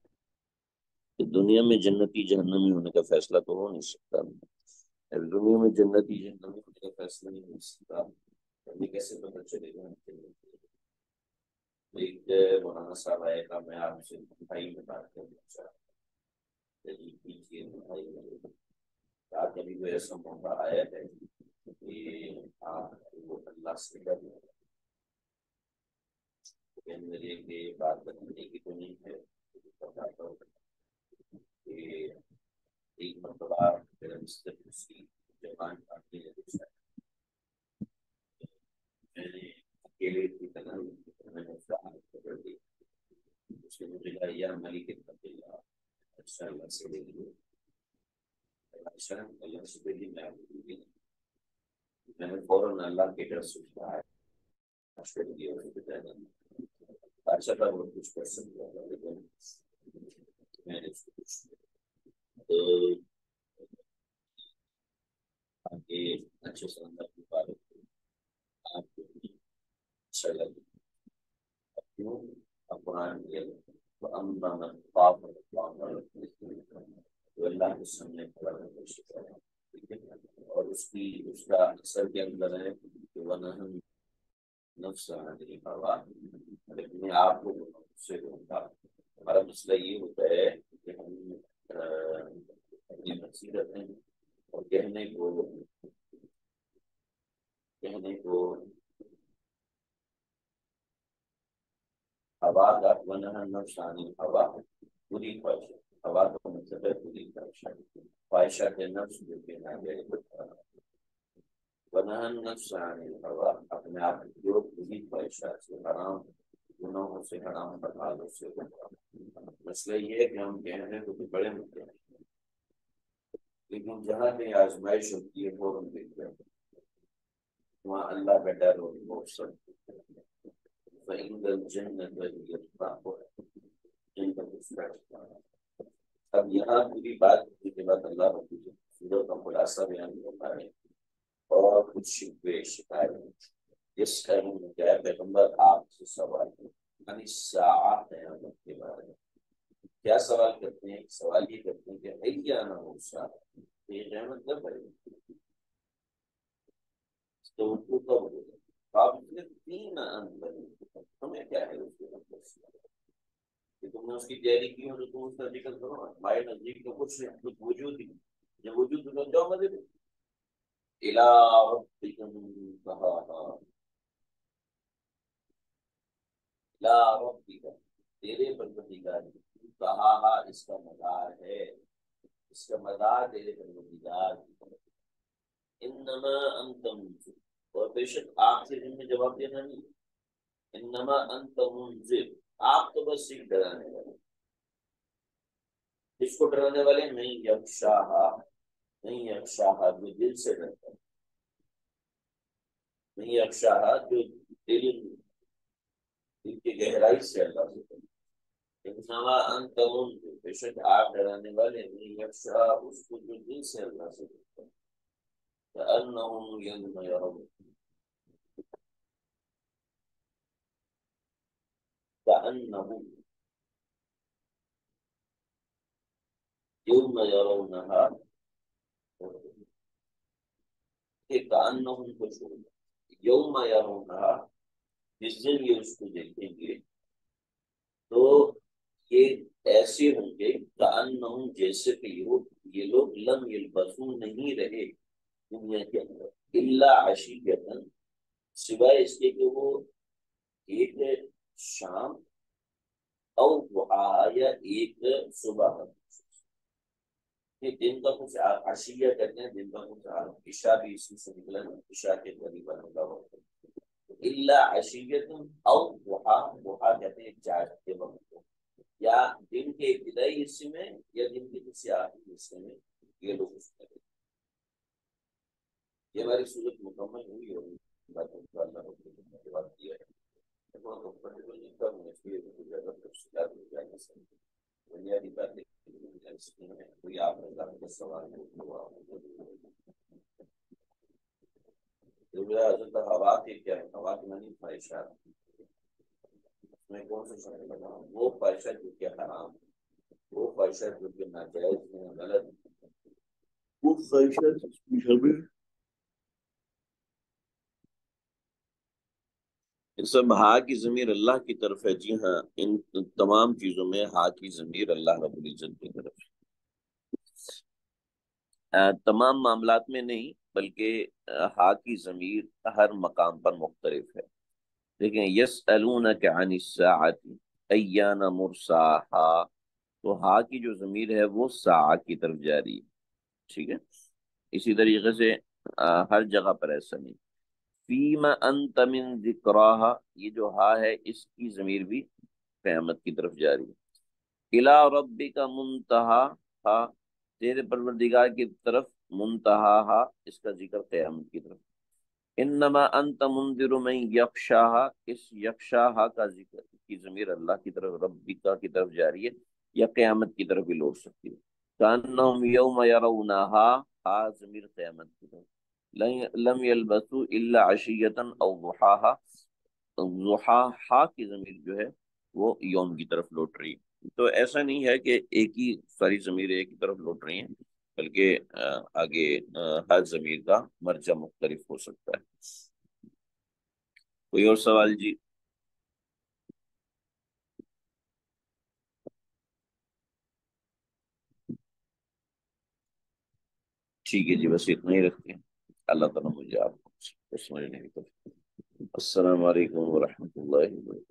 کہ دنیا میں جنتی جہنمی ہونے کا فیصلہ تو ہو نہیں سکتا، دنیا میں جنتی جہنمی ہونے کا فیصلہ نہیں ہو سکتا، یہ کیسے پتہ چلے گا؟ ایک مولانا صاحب آئے گا، میں آپ سے بھائی میں بات کرنا چاہتا ہوں، کبھی کوئی ایسا موقع آیا ہے کہ آپ کو اللہ سے ڈر میرے کے بات بتانے کی تو نہیں ہے، بتاتا ہوں کہ ایک مرتبہ میرا مستر کی جوان کاٹنے لگے، میں نے اکیلے کی طرح میں نے اس کا ہاتھ پکڑ دی، اس نے مجھے کہا یا ملک اللہ، اچھا اللہ سے لے لیے، اچھا اللہ سے لے لی، میں نے فوراً اللہ کے ڈر سے کہا ہے اچھا تھا وہ کچھ کر سکتا لیکن میں نے اس کو کچھ تو آگے اچھے سے اندر کی بات آپ کو اچھا لگے کیوں قرآن کے اما من خاف مقام ربه تو اللہ کے سامنے کھڑا ہونے کی کوشش کریں، ٹھیک ہے؟ اور اس کا اثر کے اندر ہے کہ ونہم نفس عن الہوا، اپنے آپ کو سے روکا۔ ہمارا مسئلہ یہ ہوتا ہے کہ ہم اپنی مرضی رکھیں اور کہنے کو ہوا کا ونہا نفس عن الہوا، بری خواہش، ہوا کا مطلب ہے بری خواہشات نفس جو کہ نہ جائے ونہا نفس عن الہوا، اپنے آپ جو بری خواہشات سے حرام گناہوں سے حرام حلالوں سے روکا۔ مسئلہ یہ ہے کہ ہم کہنے کو تو بڑے مدے ہیں، لیکن جہاں کہیں آزمائش ہوتی ہے فوراً دیکھ جاتے ہیں، وہاں اللہ کا ڈر اور خوف سب فَإِنَّ الْجَنَّةَ هِيَ الْمَأْوَىٰ، جنت اس کا ٹھکانہ ہے۔ اب یہاں پوری بات کے بعد اللہ رب العزت کا خلاصہ بیان ہوتا ہے اور کچھ شکوے شکایت جس کا انہوں کیا ہے پیغمبر آپ سے سوال یعنی ساعت قیامت کے بارے میں کیا سوال کرتے ہیں؟ سوال یہ کرتے ہیں کہ ایانا موسیٰ، یہ قیامت کب ہے؟ تو وہ کب ہوگا؟ آپ نے تین اندر ہمیں کیا ہے اس کے مطلب سے کہ تم نے اس کی تیاری کی ہو تو تم اس کا ذکر کرو نا، ہمارے نزدیک تو کچھ وجود ہی جب وجود تو بن جاؤ مزے الى ربك منتهاها، الى ربك تیرے پروردگار کہا اس کا مدار ہے، اس کا مدار تیرے پروردگار کی طرف۔ انما انت منذر، اور بے شک آپ سے جن میں جواب دینا نہیں، انما انت منذر، آپ تو بس ایک ڈرانے والے، جس کو ڈرانے والے نہیں یخشاہا، نہیں یخشاہا جو دل سے ڈرتا ہے، نہیں یخشاہا جو دل کی گہرائی سے اللہ سے ڈرتا ہے۔ انما انت منذر، بے شک آپ ڈرانے والے نہیں یخشا اس کو جو دل سے اللہ سے ڈرتا ہے۔ كأنهم يوم يرون، كأنهم يوم يرونها، كأنهم بشر یوم یرونها، جس دن یہ اس کو دیکھیں گے تو یہ ایسے ہوں گے كأنهم جیسے کہ یہ لوگ لم یلبثوا نہیں رہے دنیا کے اندر الا عشیۃ، سوائے اس کے کہ وہ ایک شام او ضحاہا یا ایک صبح، دن کا کچھ عشیہ کہتے ہیں، دن کا کچھ عشاء بھی اسی سے نکلا ہے، عشاء کے قریب ہوگا وہ الا عشیۃ او ضحا، ضحا کہتے ہیں چاند کے وقت کو، یا دن کے ابتدائی حصے میں یا دن کے کسی آخری حصے میں یہ لوگ اس میں یہ ہماری صورت مکمل ہوئی ہوگی بات اللہ رب العزت نے بات کیا ہے۔ بنیادی باتیں کوئی آپ کا سوال حضرت ہوا کے کیا ہے؟ ہوا کے معنی خواہشات، اس میں کون سے شامل لگا وہ خواہشات جو کہ حرام، وہ خواہشات جو کہ ناجائز ہیں غلط، وہ خواہشات اس میں شامل ان سب ہا کی ضمیر اللہ کی طرف ہے۔ جی ہاں، ان تمام چیزوں میں ہا کی ضمیر اللہ رب العزت کی طرف ہے، تمام معاملات میں نہیں بلکہ ہا کی ضمیر ہر مقام پر مختلف ہے۔ دیکھیں یسألونک عن الساعۃ ایان مرساہا، تو ہا کی جو ضمیر ہے وہ ساعہ کی طرف جاری ہے، ٹھیک ہے؟ اسی طریقے سے ہر جگہ پر ایسا نہیں۔ فیما انت من ذکراہا، یہ جو ہا ہے اس کی ضمیر بھی قیامت کی طرف جاری ہے۔ الی ربک منتہا، تیرے پروردگار کی طرف منتہا، اس کا ذکر قیامت کی طرف۔ انما انت منذر من یخشاہا، اس یخشاہا کا ذکر کی ضمیر اللہ کی طرف ربک کی طرف جاری ہے، یا قیامت کی طرف بھی لوٹ سکتی ہے۔ کأنہم یوم یرونہا، ہا ضمیر قیامت کی طرف، لم یلبثوا الا عشیۃ او ضحاہا، ضحاہا کی ضمیر جو ہے وہ یوم کی طرف لوٹ رہی ہے۔ تو ایسا نہیں ہے کہ ایک ہی ساری ضمیر ایک ہی طرف لوٹ رہی ہیں، بلکہ آگے ہر ضمیر کا مرجع مختلف ہو سکتا ہے۔ کوئی اور سوال جی؟ ٹھیک ہے جی، بس اتنا ہی رکھتے ہیں۔ اللہ تعالیٰ مجھے آپ کو سمجھنے کی توفیق۔ السلام علیکم ورحمۃ اللہ وبرکاتہ۔